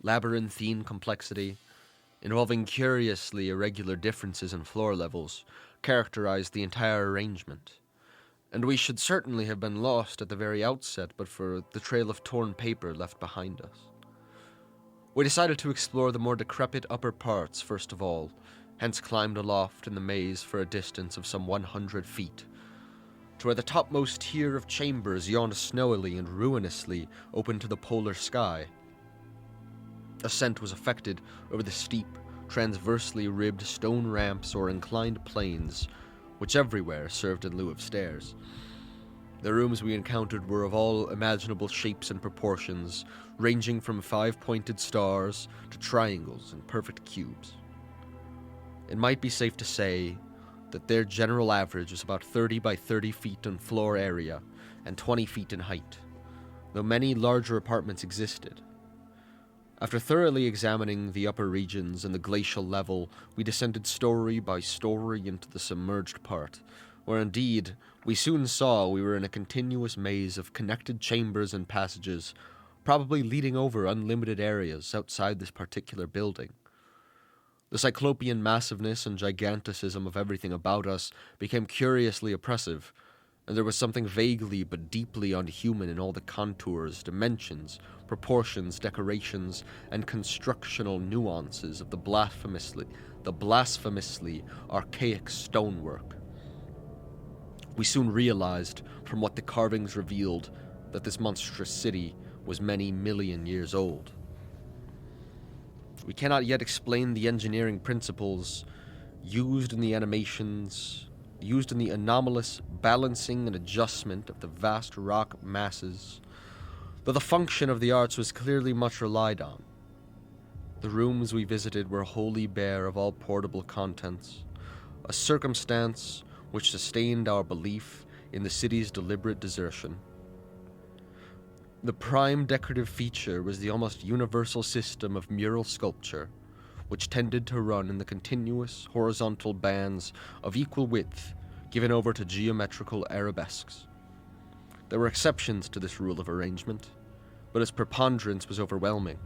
Labyrinthine complexity, involving curiously irregular differences in floor levels, characterized the entire arrangement, and we should certainly have been lost at the very outset but for the trail of torn paper left behind us. We decided to explore the more decrepit upper parts first of all, hence climbed aloft in the maze for a distance of some 100 feet, to where the topmost tier of chambers yawned snowily and ruinously open to the polar sky. Ascent was effected over the steep, transversely ribbed stone ramps or inclined planes, which everywhere served in lieu of stairs. The rooms we encountered were of all imaginable shapes and proportions, ranging from 5-pointed stars to triangles and perfect cubes. It might be safe to say that their general average was about 30 by 30 feet in floor area and 20 feet in height, though many larger apartments existed. After thoroughly examining the upper regions and the glacial level, we descended story by story into the submerged part, where indeed we soon saw we were in a continuous maze of connected chambers and passages, probably leading over unlimited areas outside this particular building. The cyclopean massiveness and giganticism of everything about us became curiously oppressive, and there was something vaguely but deeply unhuman in all the contours, dimensions, proportions, decorations, and constructional nuances of the blasphemously archaic stonework. We soon realized, from what the carvings revealed, that this monstrous city was many million years old. We cannot yet explain the engineering principles used in the animations, used in the anomalous balancing and adjustment of the vast rock masses, though the function of the arts was clearly much relied on. The rooms we visited were wholly bare of all portable contents, a circumstance which sustained our belief in the city's deliberate desertion. The prime decorative feature was the almost universal system of mural sculpture, which tended to run in the continuous horizontal bands of equal width given over to geometrical arabesques. There were exceptions to this rule of arrangement, but its preponderance was overwhelming.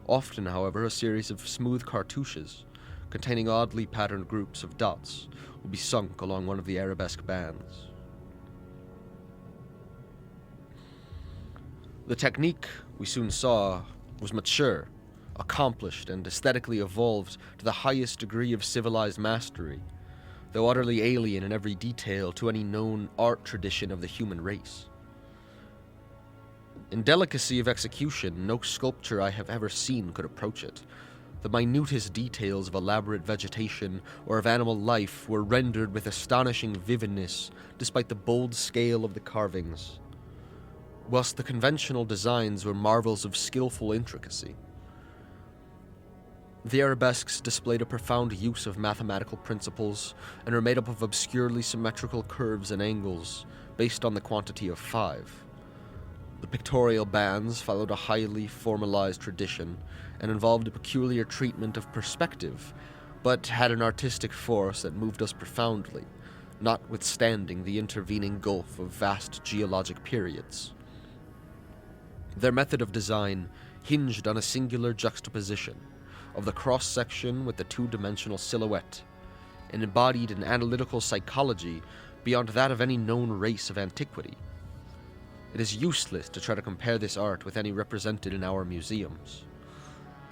Often, however, a series of smooth cartouches, containing oddly patterned groups of dots, would be sunk along one of the arabesque bands. The technique, we soon saw, was mature, accomplished, and aesthetically evolved to the highest degree of civilized mastery, though utterly alien in every detail to any known art tradition of the human race. In delicacy of execution, no sculpture I have ever seen could approach it. The minutest details of elaborate vegetation or of animal life were rendered with astonishing vividness despite the bold scale of the carvings, whilst the conventional designs were marvels of skillful intricacy. The arabesques displayed a profound use of mathematical principles and are made up of obscurely symmetrical curves and angles based on the quantity of 5. The pictorial bands followed a highly formalized tradition and involved a peculiar treatment of perspective, but had an artistic force that moved us profoundly, notwithstanding the intervening gulf of vast geologic periods. Their method of design hinged on a singular juxtaposition of the cross-section with the two-dimensional silhouette, and embodied an analytical psychology beyond that of any known race of antiquity. It is useless to try to compare this art with any represented in our museums.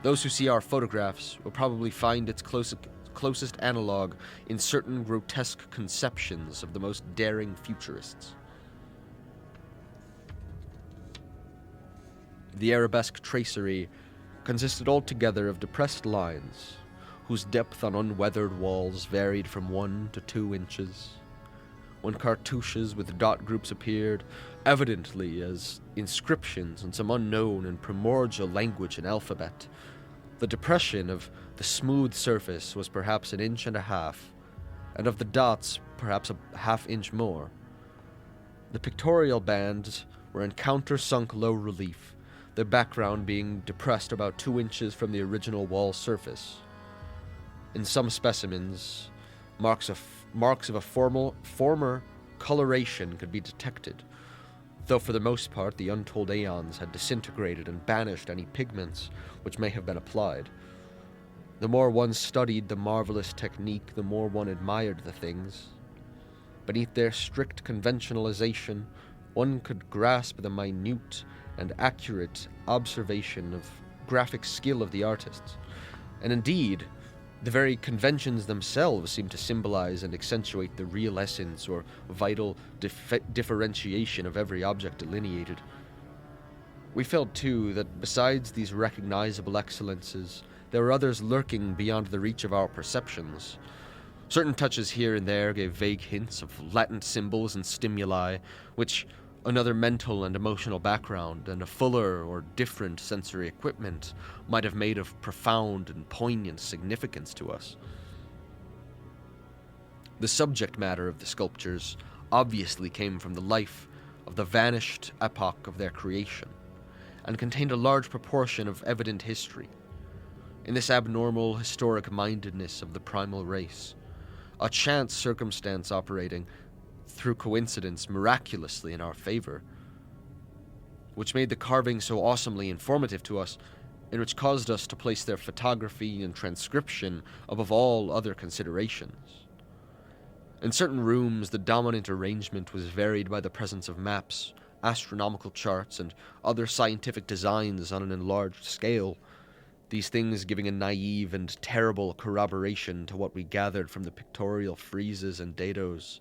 Those who see our photographs will probably find its closest analog in certain grotesque conceptions of the most daring futurists. The arabesque tracery consisted altogether of depressed lines, whose depth on unweathered walls varied from 1 to 2 inches. When cartouches with dot groups appeared, evidently as inscriptions in some unknown and primordial language and alphabet, the depression of the smooth surface was perhaps 1.5 inches, and of the dots perhaps a 1/2 inch more. The pictorial bands were in countersunk low relief, their background being depressed about 2 inches from the original wall surface. In some specimens, marks of a former coloration could be detected, though for the most part the untold aeons had disintegrated and banished any pigments which may have been applied. The more one studied the marvelous technique, the more one admired the things. Beneath their strict conventionalization, one could grasp the minute and accurate observation of graphic skill of the artists, and indeed, the very conventions themselves seem to symbolize and accentuate the real essence or vital differentiation of every object delineated. We felt, too, that besides these recognizable excellences, there were others lurking beyond the reach of our perceptions. Certain touches here and there gave vague hints of latent symbols and stimuli, which another mental and emotional background and a fuller or different sensory equipment might have made of profound and poignant significance to us. The subject matter of the sculptures obviously came from the life of the vanished epoch of their creation, and contained a large proportion of evident history. In this abnormal historic mindedness of the primal race, a chance circumstance operating through coincidence miraculously in our favor, which made the carving so awesomely informative to us, and which caused us to place their photography and transcription above all other considerations. In certain rooms, the dominant arrangement was varied by the presence of maps, astronomical charts, and other scientific designs on an enlarged scale, these things giving a naive and terrible corroboration to what we gathered from the pictorial friezes and dados,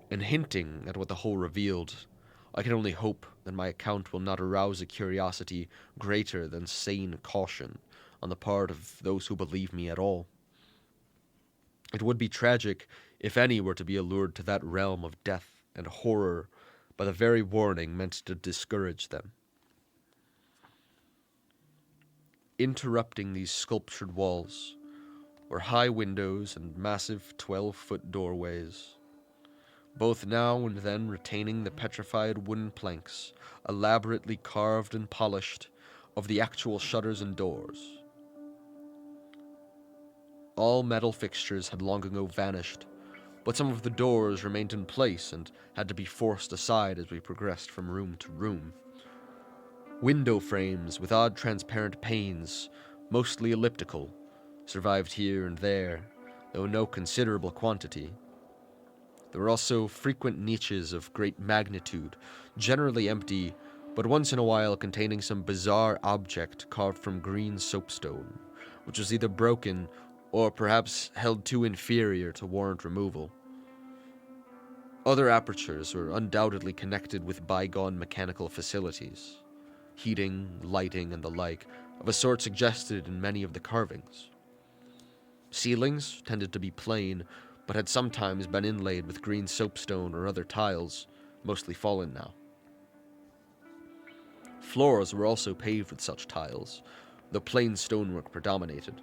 and hinting at what the whole revealed. I can only hope that my account will not arouse a curiosity greater than sane caution on the part of those who believe me at all. It would be tragic if any were to be allured to that realm of death and horror by the very warning meant to discourage them. Interrupting these sculptured walls were high windows and massive 12-foot doorways, both now and then retaining the petrified wooden planks, elaborately carved and polished, of the actual shutters and doors. All metal fixtures had long ago vanished, but some of the doors remained in place and had to be forced aside as we progressed from room to room. Window frames with odd transparent panes, mostly elliptical, survived here and there, though in no considerable quantity. There were also frequent niches of great magnitude, generally empty, but once in a while containing some bizarre object carved from green soapstone, which was either broken or perhaps held too inferior to warrant removal. Other apertures were undoubtedly connected with bygone mechanical facilities, heating, lighting, and the like, of a sort suggested in many of the carvings. Ceilings tended to be plain, but had sometimes been inlaid with green soapstone or other tiles, mostly fallen now. Floors were also paved with such tiles, though plain stonework predominated.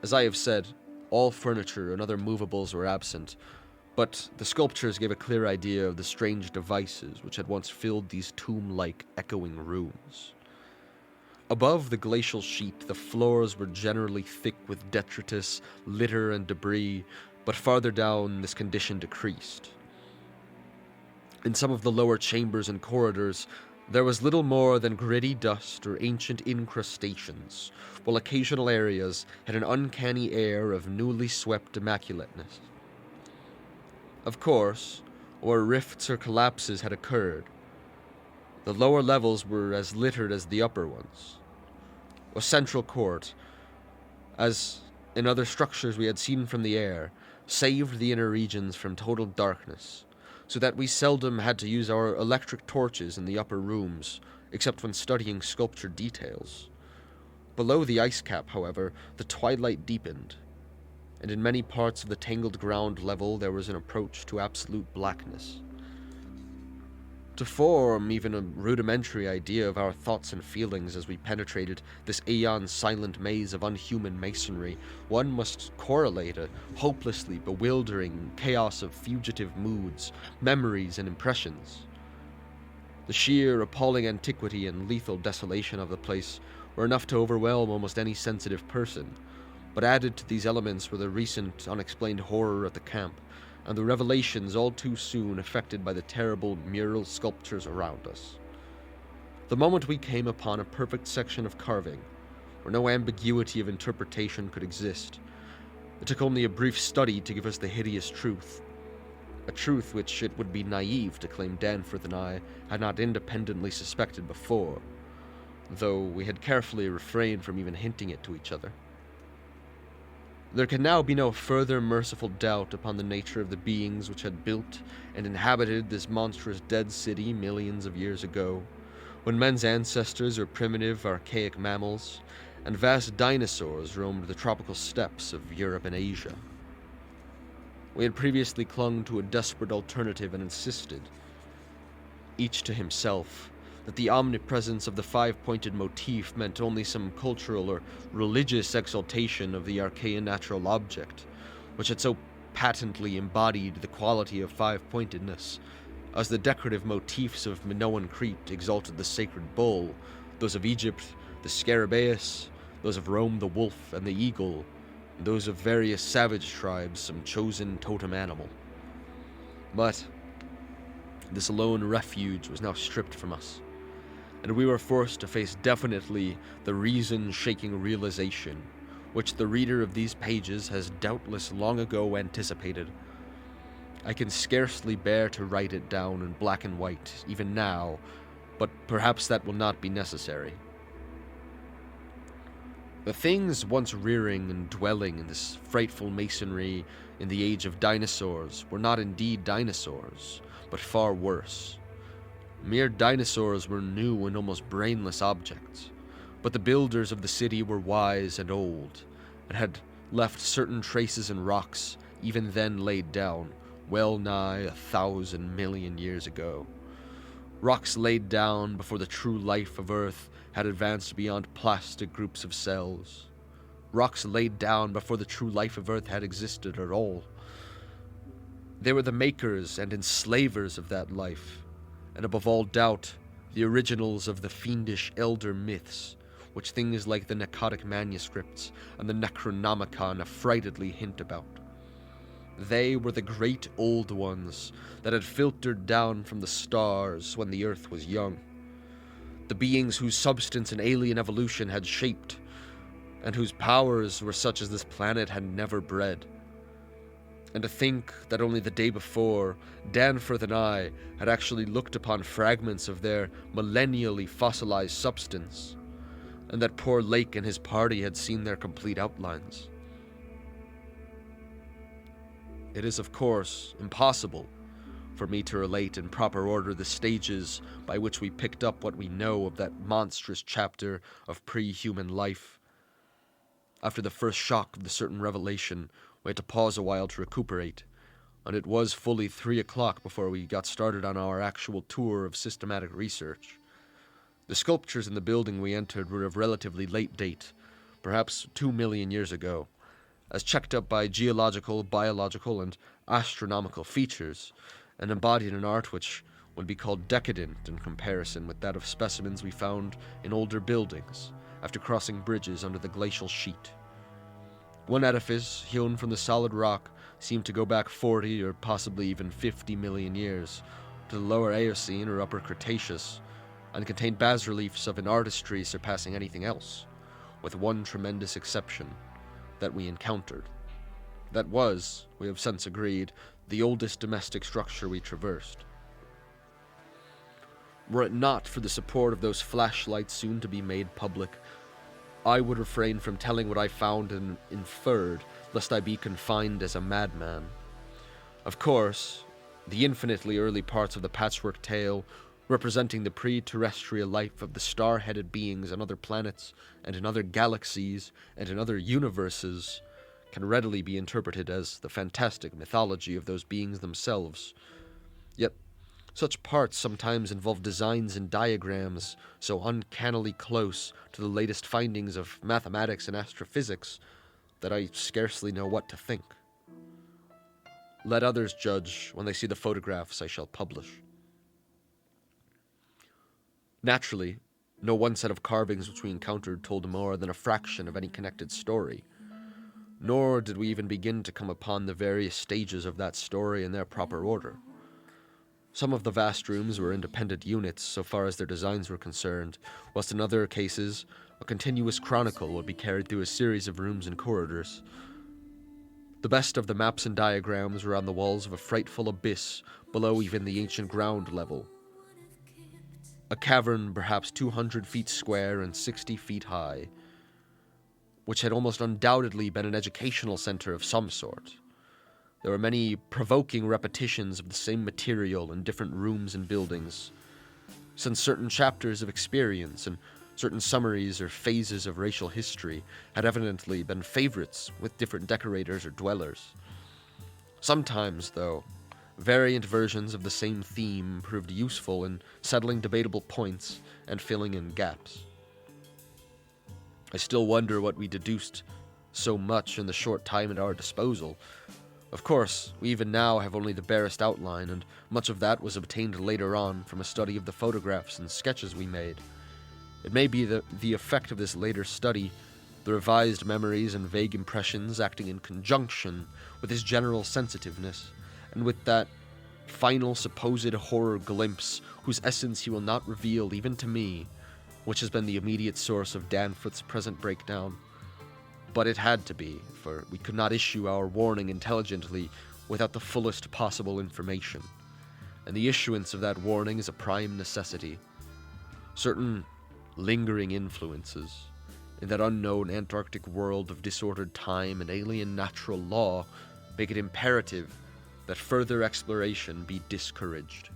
As I have said, all furniture and other movables were absent, but the sculptures gave a clear idea of the strange devices which had once filled these tomb-like echoing rooms. Above the glacial sheet, the floors were generally thick with detritus, litter, and debris, but farther down this condition decreased. In some of the lower chambers and corridors, there was little more than gritty dust or ancient incrustations, while occasional areas had an uncanny air of newly swept immaculateness. Of course, where rifts or collapses had occurred, the lower levels were as littered as the upper ones. A central court, as in other structures we had seen from the air, saved the inner regions from total darkness, so that we seldom had to use our electric torches in the upper rooms, except when studying sculptured details. Below the ice cap, however, the twilight deepened, and in many parts of the tangled ground level there was an approach to absolute blackness. To form even a rudimentary idea of our thoughts and feelings as we penetrated this aeon-silent maze of unhuman masonry, one must correlate a hopelessly bewildering chaos of fugitive moods, memories, and impressions. The sheer, appalling antiquity and lethal desolation of the place were enough to overwhelm almost any sensitive person, but added to these elements were the recent, unexplained horror at the camp, and the revelations all too soon effected by the terrible mural sculptures around us. The moment we came upon a perfect section of carving, where no ambiguity of interpretation could exist, it took only a brief study to give us the hideous truth, a truth which it would be naive to claim Danforth and I had not independently suspected before, though we had carefully refrained from even hinting it to each other. There can now be no further merciful doubt upon the nature of the beings which had built and inhabited this monstrous dead city millions of years ago, when men's ancestors were primitive, archaic mammals, and vast dinosaurs roamed the tropical steppes of Europe and Asia. We had previously clung to a desperate alternative and insisted, each to himself, that the omnipresence of the five-pointed motif meant only some cultural or religious exaltation of the archaean natural object, which had so patently embodied the quality of five-pointedness, as the decorative motifs of Minoan Crete exalted the sacred bull, those of Egypt the scarabaeus, those of Rome the wolf and the eagle, and those of various savage tribes some chosen totem animal. But this lone refuge was now stripped from us, and we were forced to face definitely the reason-shaking realization, which the reader of these pages has doubtless long ago anticipated. I can scarcely bear to write it down in black and white, even now, but perhaps that will not be necessary. The things once rearing and dwelling in this frightful masonry in the age of dinosaurs were not indeed dinosaurs, but far worse. Mere dinosaurs were new and almost brainless objects, but the builders of the city were wise and old, and had left certain traces in rocks, even then laid down, well nigh 1,000 million years ago. Rocks laid down before the true life of Earth had advanced beyond plastic groups of cells. Rocks laid down before the true life of Earth had existed at all. They were the makers and enslavers of that life, and above all doubt, the originals of the fiendish elder myths, which things like the Necrotic manuscripts and the Necronomicon affrightedly hint about. They were the great old ones that had filtered down from the stars when the earth was young, the beings whose substance an alien evolution had shaped, and whose powers were such as this planet had never bred. And to think that only the day before, Danforth and I had actually looked upon fragments of their millennially fossilized substance, and that poor Lake and his party had seen their complete outlines. It is, of course, impossible for me to relate in proper order the stages by which we picked up what we know of that monstrous chapter of pre-human life. After the first shock of the certain revelation, we had to pause a while to recuperate, and it was fully 3 o'clock before we got started on our actual tour of systematic research. The sculptures in the building we entered were of relatively late date, perhaps 2 million years ago, as checked up by geological, biological, and astronomical features, and embodied an art which would be called decadent in comparison with that of specimens we found in older buildings after crossing bridges under the glacial sheet. One edifice, hewn from the solid rock, seem to go back 40 or possibly even 50 million years to the lower Eocene or upper Cretaceous, and contain bas-reliefs of an artistry surpassing anything else, with one tremendous exception that we encountered. That was, we have since agreed, the oldest domestic structure we traversed. Were it not for the support of those flashlights soon to be made public, I would refrain from telling what I found and inferred, lest I be confined as a madman. Of course, the infinitely early parts of the patchwork tale, representing the pre-terrestrial life of the star-headed beings on other planets and in other galaxies and in other universes, can readily be interpreted as the fantastic mythology of those beings themselves. Yet, such parts sometimes involve designs and diagrams so uncannily close to the latest findings of mathematics and astrophysics that I scarcely know what to think. Let others judge when they see the photographs I shall publish. Naturally, no one set of carvings which we encountered told more than a fraction of any connected story, nor did we even begin to come upon the various stages of that story in their proper order. Some of the vast rooms were independent units so far as their designs were concerned, whilst in other cases, a continuous chronicle would be carried through a series of rooms and corridors. The best of the maps and diagrams were on the walls of a frightful abyss below even the ancient ground level. A cavern perhaps 200 feet square and 60 feet high, which had almost undoubtedly been an educational center of some sort. There were many provoking repetitions of the same material in different rooms and buildings, since certain chapters of experience and certain summaries or phases of racial history had evidently been favorites with different decorators or dwellers. Sometimes, though, variant versions of the same theme proved useful in settling debatable points and filling in gaps. I still wonder what we deduced so much in the short time at our disposal. Of course, we even now have only the barest outline, and much of that was obtained later on from a study of the photographs and sketches we made. It may be the effect of this later study, the revised memories and vague impressions acting in conjunction with his general sensitiveness, and with that final supposed horror glimpse whose essence he will not reveal even to me, which has been the immediate source of Danforth's present breakdown. But it had to be, for we could not issue our warning intelligently without the fullest possible information, and the issuance of that warning is a prime necessity. Certain lingering influences in that unknown Antarctic world of disordered time and alien natural law make it imperative that further exploration be discouraged.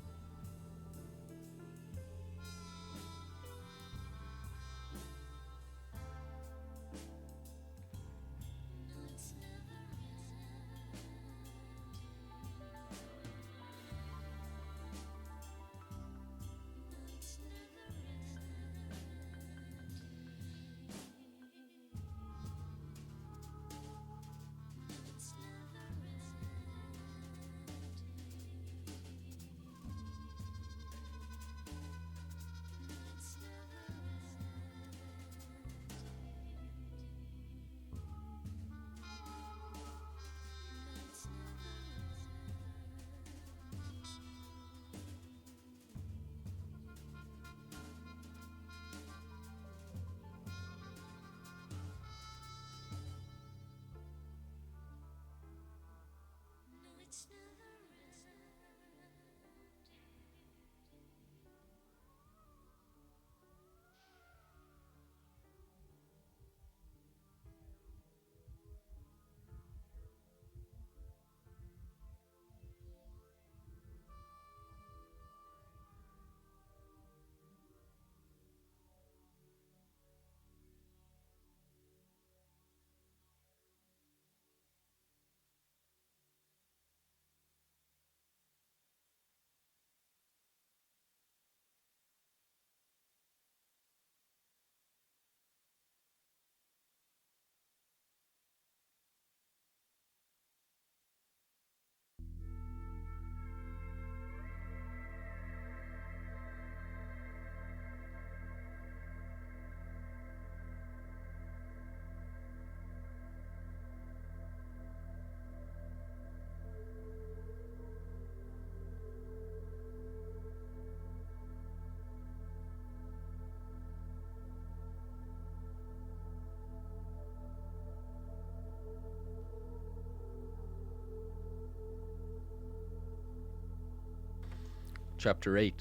Chapter 8.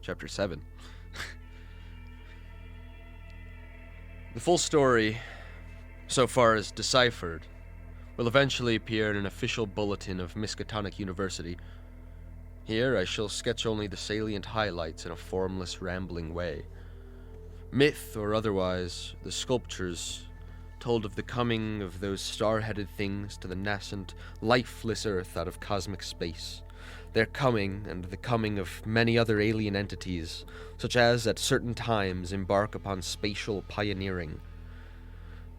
Chapter 7. The full story, so far as deciphered, will eventually appear in an official bulletin of Miskatonic University. Here I shall sketch only the salient highlights in a formless, rambling way. Myth or otherwise, the sculptures told of the coming of those star-headed things to the nascent, lifeless Earth out of cosmic space. Their coming, and the coming of many other alien entities, such as at certain times embark upon spatial pioneering.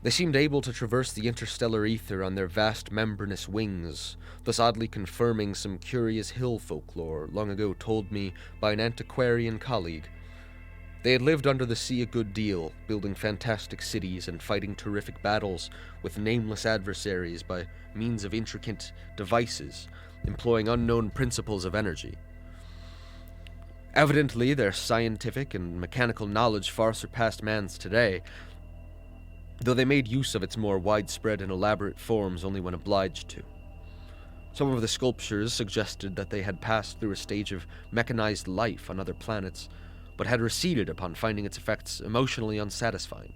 They seemed able to traverse the interstellar ether on their vast membranous wings, thus oddly confirming some curious hill folklore long ago told me by an antiquarian colleague. They had lived under the sea a good deal, building fantastic cities and fighting terrific battles with nameless adversaries by means of intricate devices, employing unknown principles of energy. Evidently, their scientific and mechanical knowledge far surpassed man's today, though they made use of its more widespread and elaborate forms only when obliged to. Some of the sculptures suggested that they had passed through a stage of mechanized life on other planets, but had receded upon finding its effects emotionally unsatisfying.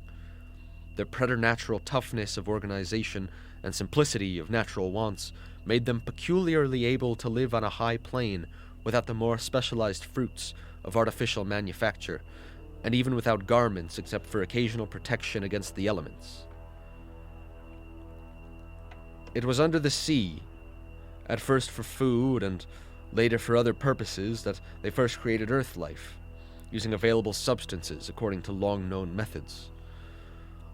Their preternatural toughness of organization and simplicity of natural wants made them peculiarly able to live on a high plane without the more specialized fruits of artificial manufacture, and even without garments except for occasional protection against the elements. It was under the sea, at first for food and later for other purposes, that they first created Earth life, using available substances according to long-known methods.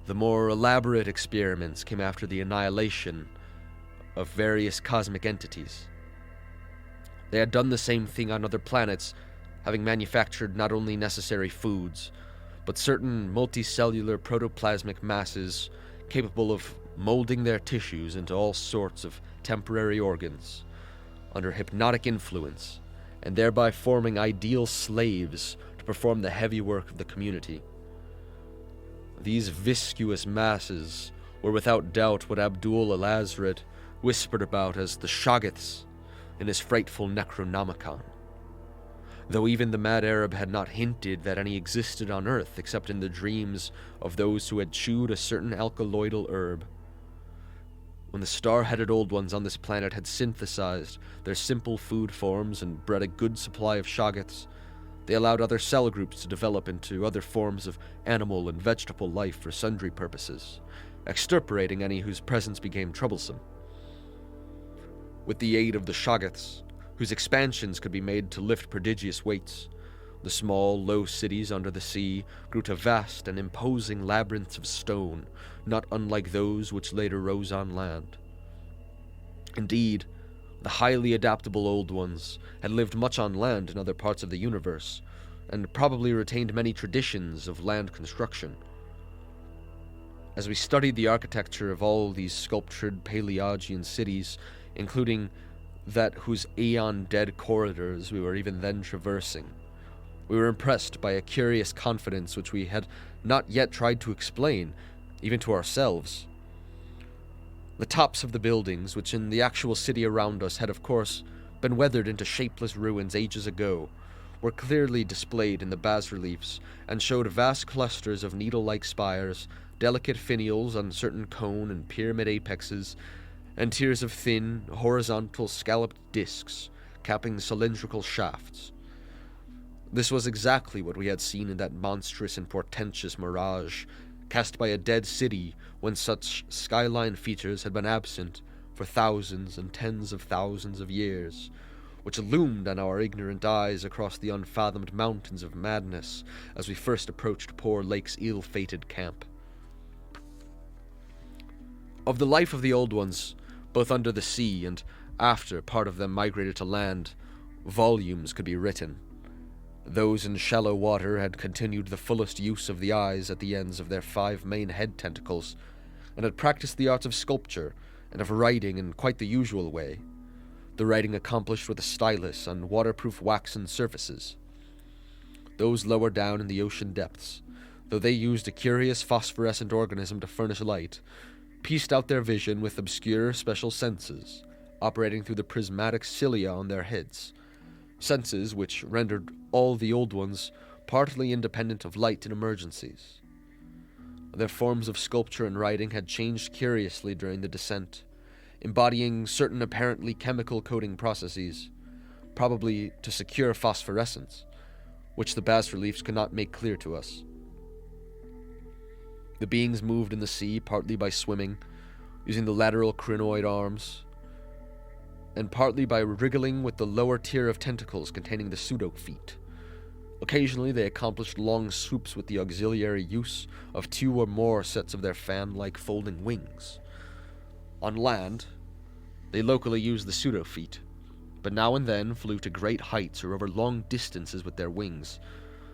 The more elaborate experiments came after the annihilation of various cosmic entities. They had done the same thing on other planets, having manufactured not only necessary foods, but certain multicellular protoplasmic masses capable of molding their tissues into all sorts of temporary organs under hypnotic influence, and thereby forming ideal slaves to perform the heavy work of the community. These viscous masses were without doubt what Abdul al-Azred whispered about as the Shoggoths in his frightful Necronomicon, though even the mad Arab had not hinted that any existed on Earth except in the dreams of those who had chewed a certain alkaloidal herb. When the star-headed Old Ones on this planet had synthesized their simple food forms and bred a good supply of Shoggoths, they allowed other cell groups to develop into other forms of animal and vegetable life for sundry purposes, extirpating any whose presence became troublesome. With the aid of the Shoggoths, whose expansions could be made to lift prodigious weights, the small, low cities under the sea grew to vast and imposing labyrinths of stone, not unlike those which later rose on land. Indeed, the highly adaptable Old Ones had lived much on land in other parts of the universe, and probably retained many traditions of land construction. As we studied the architecture of all these sculptured Paleogean cities, including that whose aeon-dead corridors we were even then traversing, we were impressed by a curious confidence which we had not yet tried to explain, even to ourselves. The tops of the buildings, which in the actual city around us had of course been weathered into shapeless ruins ages ago, were clearly displayed in the bas-reliefs and showed vast clusters of needle-like spires, delicate finials on certain cone and pyramid apexes, and tiers of thin, horizontal scalloped discs capping cylindrical shafts. This was exactly what we had seen in that monstrous and portentous mirage, cast by a dead city when such skyline features had been absent for thousands and tens of thousands of years, which loomed on our ignorant eyes across the unfathomed mountains of madness as we first approached poor Lake's ill-fated camp. Of the life of the Old Ones, both under the sea and after part of them migrated to land, volumes could be written. Those in shallow water had continued the fullest use of the eyes at the ends of their 5 main head tentacles, and had practiced the arts of sculpture and of writing in quite the usual way, the writing accomplished with a stylus on waterproof waxen surfaces. Those lower down in the ocean depths, though they used a curious phosphorescent organism to furnish light, pieced out their vision with obscure special senses, operating through the prismatic cilia on their heads, senses which rendered all the old ones partly independent of light in emergencies. Their forms of sculpture and writing had changed curiously during the descent, embodying certain apparently chemical coating processes, probably to secure phosphorescence, which the bas-reliefs could not make clear to us. The beings moved in the sea partly by swimming, using the lateral crinoid arms, and partly by wriggling with the lower tier of tentacles containing the pseudo-feet. Occasionally they accomplished long swoops with the auxiliary use of 2 or more sets of their fan-like folding wings. On land, they locally used the pseudo-feet, but now and then flew to great heights or over long distances with their wings.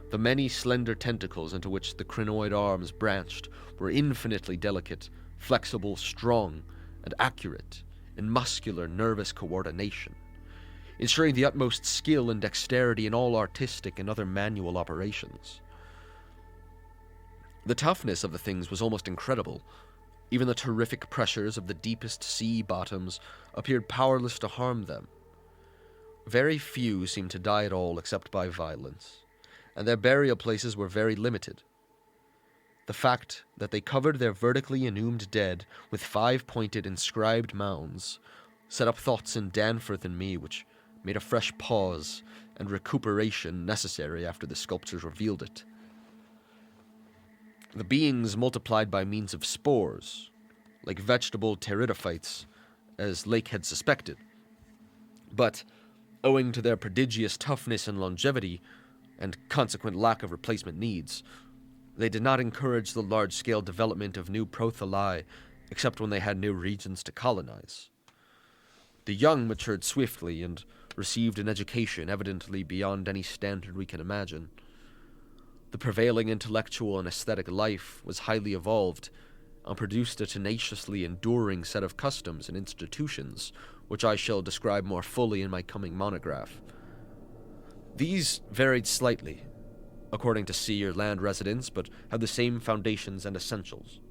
The many slender tentacles into which the crinoid arms branched were infinitely delicate, flexible, strong, and accurate in muscular, nervous coordination, ensuring the utmost skill and dexterity in all artistic and other manual operations. The toughness of the things was almost incredible. Even the terrific pressures of the deepest sea bottoms appeared powerless to harm them. Very few seemed to die at all except by violence, and their burial places were very limited. The fact that they covered their vertically inhumed dead with 5-pointed inscribed mounds set up thoughts in Danforth and me which made a fresh pause and recuperation necessary after the sculptures revealed it. The beings multiplied by means of spores, like vegetable pteridophytes, as Lake had suspected. But, owing to their prodigious toughness and longevity, and consequent lack of replacement needs, they did not encourage the large-scale development of new protheli except when they had new regions to colonize. The young matured swiftly and received an education evidently beyond any standard we can imagine. The prevailing intellectual and aesthetic life was highly evolved and produced a tenaciously enduring set of customs and institutions, which I shall describe more fully in my coming monograph. These varied slightly, according to sea or land residents, but have the same foundations and essentials.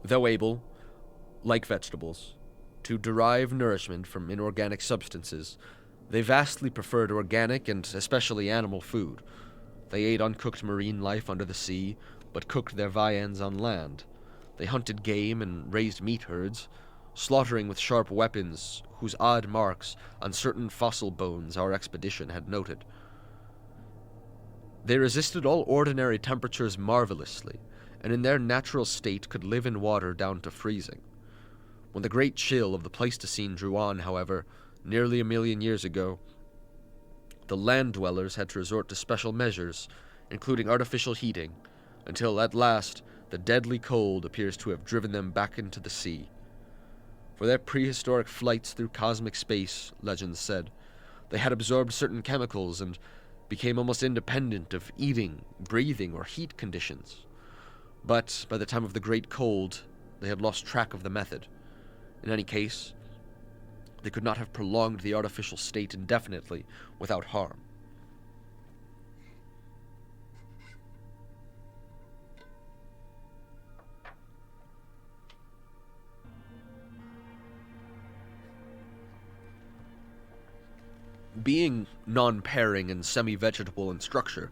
Though able, like vegetables, to derive nourishment from inorganic substances, they vastly preferred organic and especially animal food. They ate uncooked marine life under the sea, but cooked their viands on land. They hunted game and raised meat herds, slaughtering with sharp weapons whose odd marks on certain fossil bones our expedition had noted. They resisted all ordinary temperatures marvelously, and in their natural state could live in water down to freezing. When the great chill of the Pleistocene drew on, however, nearly 1 million years ago, the land dwellers had to resort to special measures, including artificial heating, until at last the deadly cold appears to have driven them back into the sea. For their prehistoric flights through cosmic space, legends said, they had absorbed certain chemicals and became almost independent of eating, breathing, or heat conditions. But by the time of the Great Cold, they had lost track of the method. In any case, they could not have prolonged the artificial state indefinitely without harm. Being non-pairing and semi-vegetable in structure,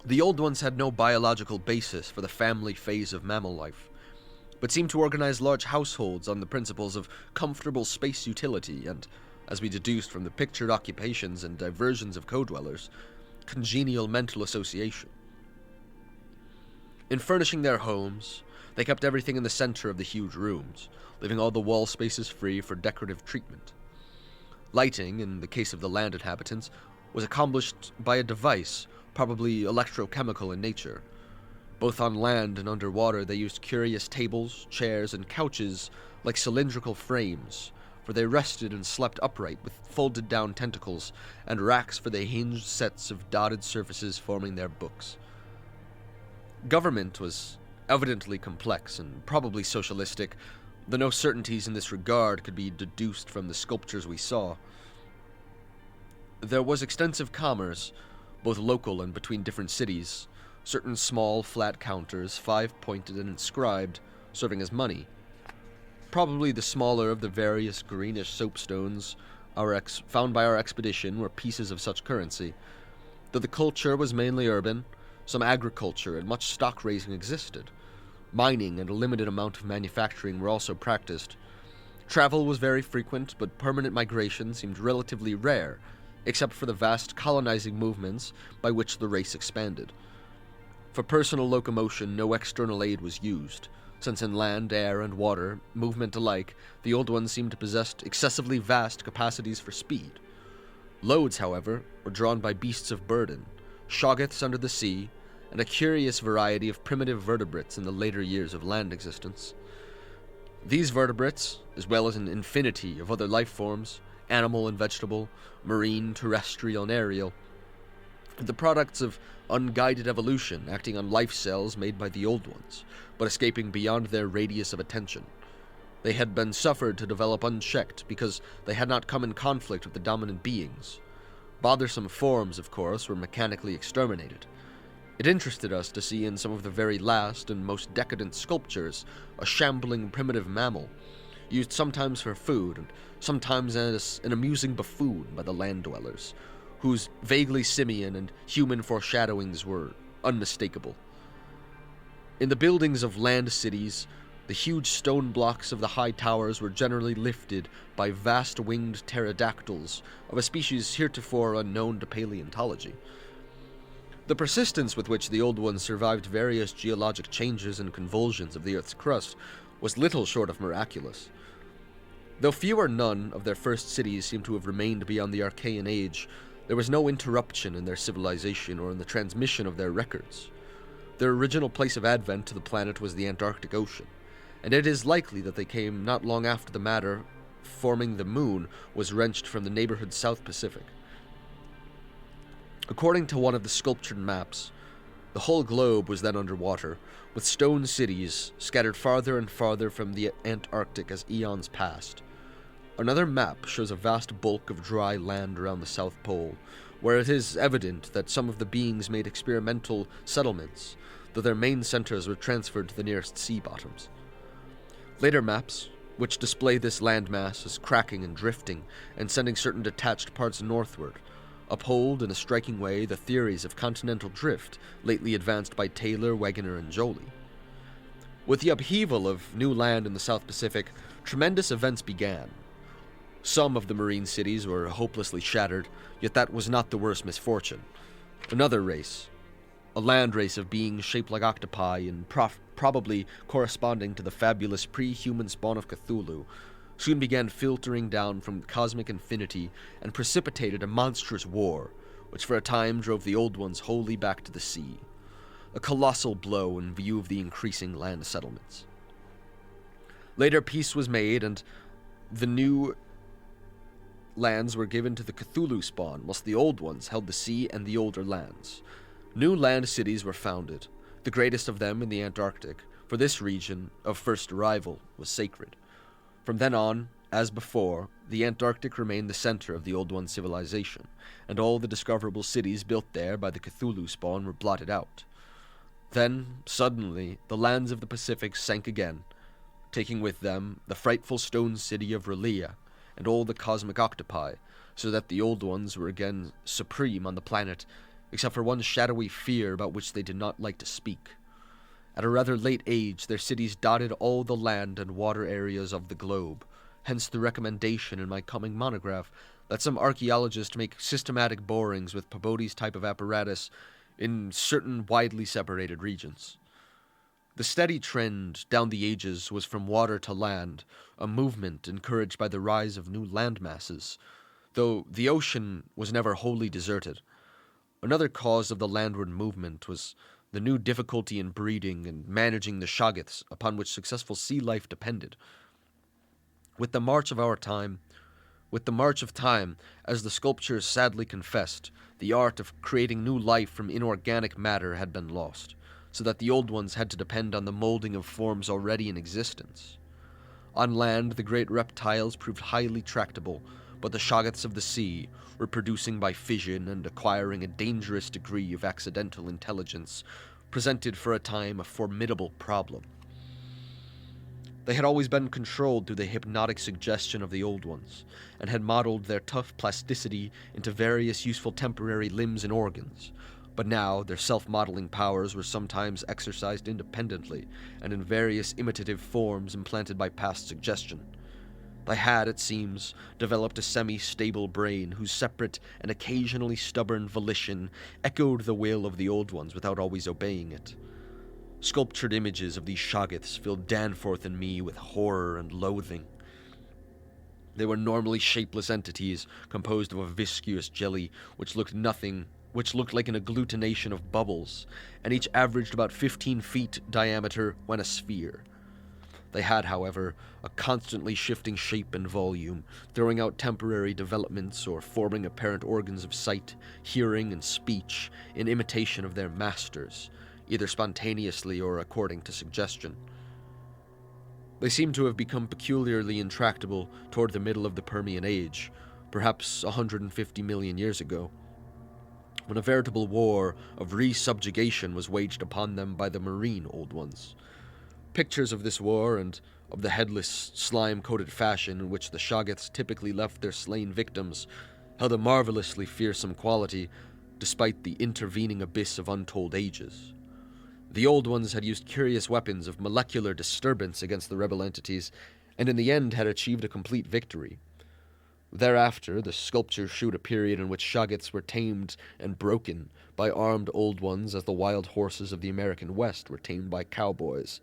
the old ones had no biological basis for the family phase of mammal life, but seemed to organize large households on the principles of comfortable space utility and, as we deduced from the pictured occupations and diversions of co-dwellers, congenial mental association. In furnishing their homes, they kept everything in the center of the huge rooms, leaving all the wall spaces free for decorative treatment. Lighting, in the case of the land inhabitants, was accomplished by a device, probably electrochemical in nature. Both on land and underwater, they used curious tables, chairs, and couches like cylindrical frames, for they rested and slept upright with folded-down tentacles and racks for the hinged sets of dotted surfaces forming their books. Government was evidently complex and probably socialistic, though no certainties in this regard could be deduced from the sculptures we saw. There was extensive commerce, both local and between different cities, certain small, flat counters, 5-pointed and inscribed, serving as money. Probably the smaller of the various greenish soapstones found by our expedition were pieces of such currency. Though the culture was mainly urban, some agriculture and much stock raising existed. Mining and a limited amount of manufacturing were also practiced. Travel was very frequent, but permanent migration seemed relatively rare, except for the vast colonizing movements by which the race expanded. For personal locomotion, no external aid was used, since in land, air, and water, movement alike, the Old Ones seemed to possess excessively vast capacities for speed. Loads, however, were drawn by beasts of burden, shoggoths under the sea, and a curious variety of primitive vertebrates in the later years of land existence. These vertebrates, as well as an infinity of other life forms, animal and vegetable, marine, terrestrial, and aerial, the products of unguided evolution acting on life cells made by the Old Ones, but escaping beyond their radius of attention. They had been suffered to develop unchecked because they had not come in conflict with the dominant beings. Bothersome forms, of course, were mechanically exterminated. It interested us to see in some of the very last and most decadent sculptures a shambling primitive mammal, used sometimes for food and sometimes as an amusing buffoon by the land dwellers, whose vaguely simian and human foreshadowings were unmistakable. In the buildings of land cities, the huge stone blocks of the high towers were generally lifted by vast winged pterodactyls of a species heretofore unknown to paleontology. The persistence with which the Old Ones survived various geologic changes and convulsions of the Earth's crust was little short of miraculous. Though few or none of their first cities seem to have remained beyond the Archaean Age, there was no interruption in their civilization or in the transmission of their records. Their original place of advent to the planet was the Antarctic Ocean, and it is likely that they came not long after the matter forming the moon was wrenched from the neighborhood South Pacific. According to one of the sculptured maps, the whole globe was then underwater, with stone cities scattered farther and farther from the Antarctic as eons passed. Another map shows a vast bulk of dry land around the South Pole, where it is evident that some of the beings made experimental settlements, though their main centers were transferred to the nearest sea bottoms. Later maps, which display this landmass as cracking and drifting and sending certain detached parts northward, uphold in a striking way the theories of continental drift lately advanced by Taylor, Wegener, and Joly. With the upheaval of new land in the South Pacific, tremendous events began. Some of the marine cities were hopelessly shattered, yet that was not the worst misfortune. Another race, a land race of beings shaped like octopi and probably corresponding to the fabulous pre-human spawn of Cthulhu, soon began filtering down from cosmic infinity and precipitated a monstrous war, which for a time drove the Old Ones wholly back to the sea. A colossal blow in view of the increasing land settlements. Later peace was made, and the new lands were given to the Cthulhu spawn, whilst the Old Ones held the sea and the older lands. New land cities were founded, the greatest of them in the Antarctic, for this region of first arrival was sacred. From then on, as before, the Antarctic remained the center of the Old One civilization, and all the discoverable cities built there by the Cthulhu spawn were blotted out. Then, suddenly, the lands of the Pacific sank again, taking with them the frightful stone city of R'lyeh and all the cosmic octopi, so that the Old Ones were again supreme on the planet, except for one shadowy fear about which they did not like to speak. At a rather late age, their cities dotted all the land and water areas of the globe, hence the recommendation in my coming monograph that some archaeologists make systematic borings with Peabody's type of apparatus in certain widely separated regions. The steady trend down the ages was from water to land, a movement encouraged by the rise of new land masses, though the ocean was never wholly deserted. Another cause of the landward movement was the new difficulty in breeding and managing the shoggoths upon which successful sea life depended. With the march of time, as the sculptures sadly confessed, the art of creating new life from inorganic matter had been lost, so that the Old Ones had to depend on the molding of forms already in existence. On land, the great reptiles proved highly tractable, but the shoggoths of the sea were producing by fission and acquiring a dangerous degree of accidental intelligence, presented for a time a formidable problem. They had always been controlled through the hypnotic suggestion of the Old Ones, and had modeled their tough plasticity into various useful temporary limbs and organs. But now, their self-modeling powers were sometimes exercised independently, and in various imitative forms implanted by past suggestion. They had, it seems, developed a semi-stable brain whose separate and occasionally stubborn volition echoed the will of the Old Ones without always obeying it. Sculptured images of these Shoggoths filled Danforth and me with horror and loathing. They were normally shapeless entities composed of a viscous jelly which looked like an agglutination of bubbles, and each averaged about 15 feet diameter when a sphere. They had, however, a constantly shifting shape and volume, throwing out temporary developments or forming apparent organs of sight, hearing, and speech in imitation of their masters, either spontaneously or according to suggestion. They seem to have become peculiarly intractable toward the middle of the Permian Age, perhaps 150 million years ago, when a veritable war of re-subjugation was waged upon them by the marine Old Ones. Pictures of this war and of the headless, slime-coated fashion in which the Shoggoths typically left their slain victims held a marvelously fearsome quality, despite the intervening abyss of untold ages. The Old Ones had used curious weapons of molecular disturbance against the rebel entities, and in the end had achieved a complete victory. Thereafter, the sculpture showed a period in which Shoggoths were tamed and broken by armed Old Ones as the wild horses of the American West were tamed by cowboys.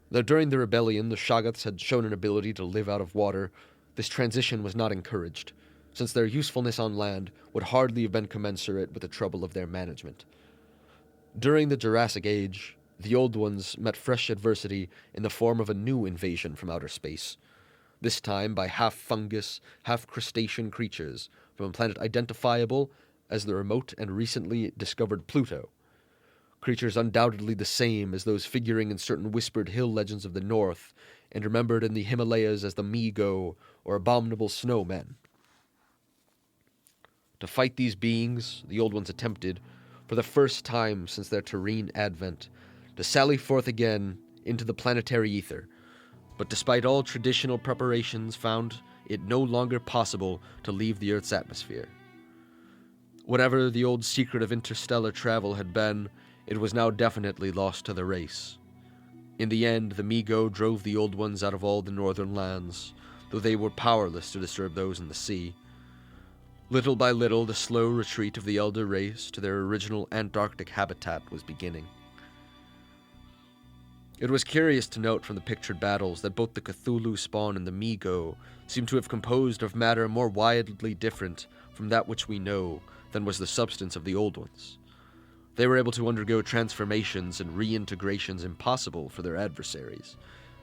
Though during the rebellion the Shoggoths had shown an ability to live out of water, this transition was not encouraged, since their usefulness on land would hardly have been commensurate with the trouble of their management. During the Jurassic Age, the Old Ones met fresh adversity in the form of a new invasion from outer space, this time by half-fungus, half-crustacean creatures from a planet identifiable as the remote and recently discovered Pluto. Creatures undoubtedly the same as those figuring in certain whispered hill legends of the north, and remembered in the Himalayas as the Mi-Go, or abominable snowmen. To fight these beings, the Old Ones attempted, for the first time since their terrene advent, to sally forth again into the planetary ether, but despite all traditional preparations found it no longer possible to leave the Earth's atmosphere. Whatever the old secret of interstellar travel had been, it was now definitely lost to the race. In the end, the Mi-Go drove the Old Ones out of all the northern lands, though they were powerless to disturb those in the sea. Little by little, the slow retreat of the elder race to their original Antarctic habitat was beginning. It was curious to note from the pictured battles that both the Cthulhu spawn and the Mi-Go seem to have composed of matter more widely different from that which we know than was the substance of the Old Ones. They were able to undergo transformations and reintegrations impossible for their adversaries,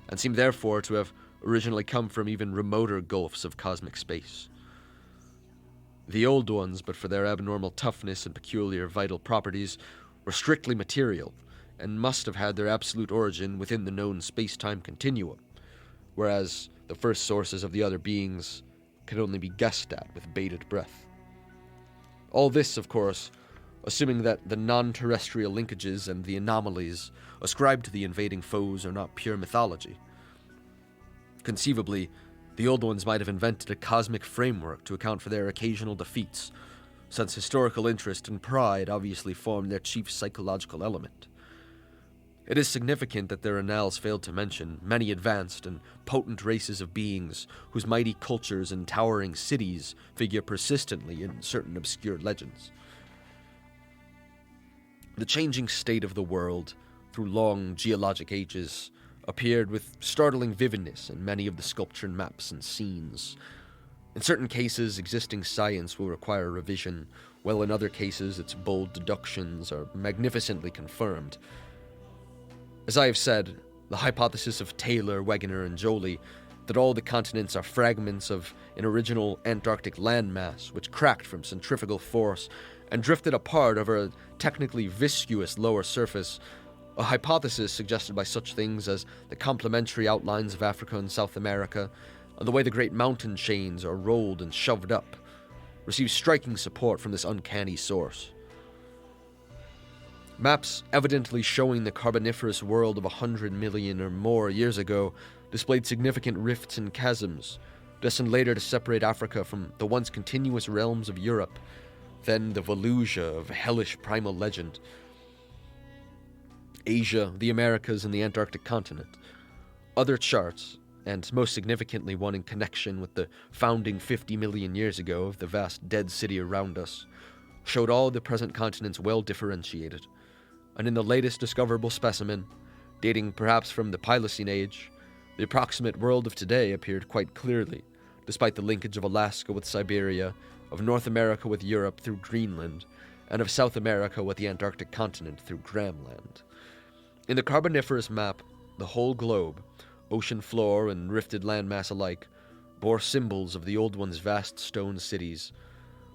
and seem therefore to have originally come from even remoter gulfs of cosmic space. The Old Ones, but for their abnormal toughness and peculiar vital properties, were strictly material, and must have had their absolute origin within the known space-time continuum, whereas the first sources of the other beings could only be guessed at with bated breath. All this, of course, assuming that the non-terrestrial linkages and the anomalies ascribed to the invading foes are not pure mythology. Conceivably, the Old Ones might have invented a cosmic framework to account for their occasional defeats, since historical interest and pride obviously formed their chief psychological element. It is significant that their annals failed to mention many advanced and potent races of beings whose mighty cultures and towering cities figure persistently in certain obscure legends. The changing state of the world, through long geologic ages, appeared with startling vividness in many of the sculptured maps and scenes. In certain cases, existing science will require revision, while in other cases its bold deductions are magnificently confirmed. As I have said, the hypothesis of Taylor, Wegener, and Joly that all the continents are fragments of an original Antarctic landmass which cracked from centrifugal force and drifted apart over a technically viscous lower surface, a hypothesis suggested by such things as the complementary outlines of Africa and South America, and the way the great mountain chains are rolled and shoved up, receives striking support from this uncanny source. Maps evidently showing the Carboniferous world of 100 million or more years ago displayed significant rifts and chasms, destined later to separate Africa from the once continuous realms of Europe, then the Volusia of hellish primal legend, Asia, the Americas, and the Antarctic continent. Other charts, and most significantly one in connection with the founding 50 million years ago of the vast dead city around us, showed all the present continents well differentiated, and in the latest discoverable specimen, dating perhaps from the Pliocene age, the approximate world of today appeared quite clearly, despite the linkage of Alaska with Siberia, of North America with Europe through Greenland, and of South America with the Antarctic continent through Gramland. In the Carboniferous map, the whole globe, ocean floor and rifted landmass alike, bore symbols of the Old One's vast stone cities,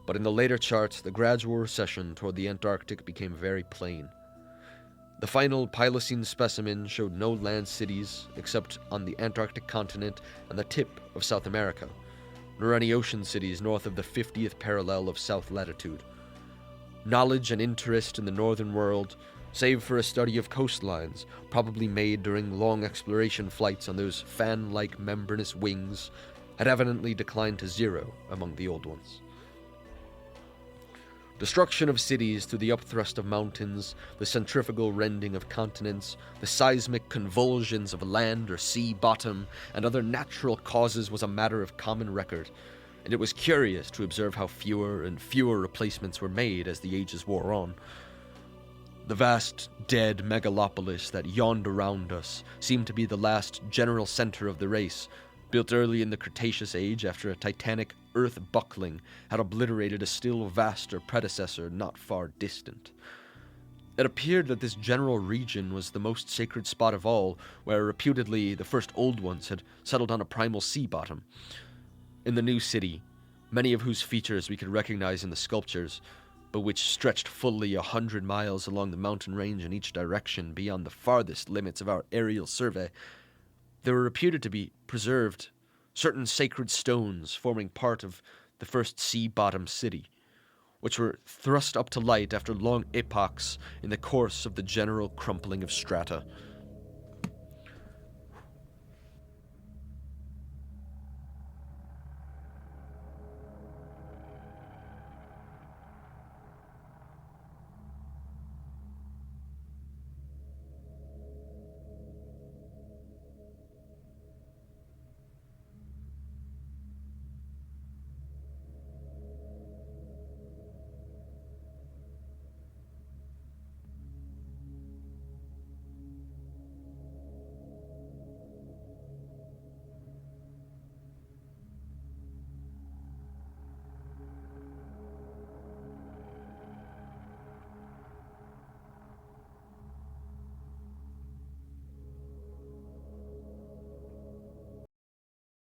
but in the later charts, the gradual recession toward the Antarctic became very plain. The final Pliocene specimen showed no land cities except on the Antarctic continent and the tip of South America, nor any ocean cities north of the 50th parallel of south latitude. Knowledge and interest in the northern world, save for a study of coastlines, probably made during long exploration flights on those fan-like membranous wings, had evidently declined to zero among the Old Ones. Destruction of cities through the upthrust of mountains, the centrifugal rending of continents, the seismic convulsions of land or sea bottom, and other natural causes was a matter of common record, and it was curious to observe how fewer and fewer replacements were made as the ages wore on. The vast, dead megalopolis that yawned around us seemed to be the last general center of the race, built early in the Cretaceous age after a titanic earth buckling had obliterated a still vaster predecessor not far distant. It appeared that this general region was the most sacred spot of all, where reputedly the first Old Ones had settled on a primal sea bottom. In the new city, many of whose features we could recognize in the sculptures, but which stretched fully 100 miles along the mountain range in each direction beyond the farthest limits of our aerial survey, there were reputed to be preserved certain sacred stones forming part of the first sea-bottom city, which were thrust up to light after long epochs in the course of the general crumpling of strata.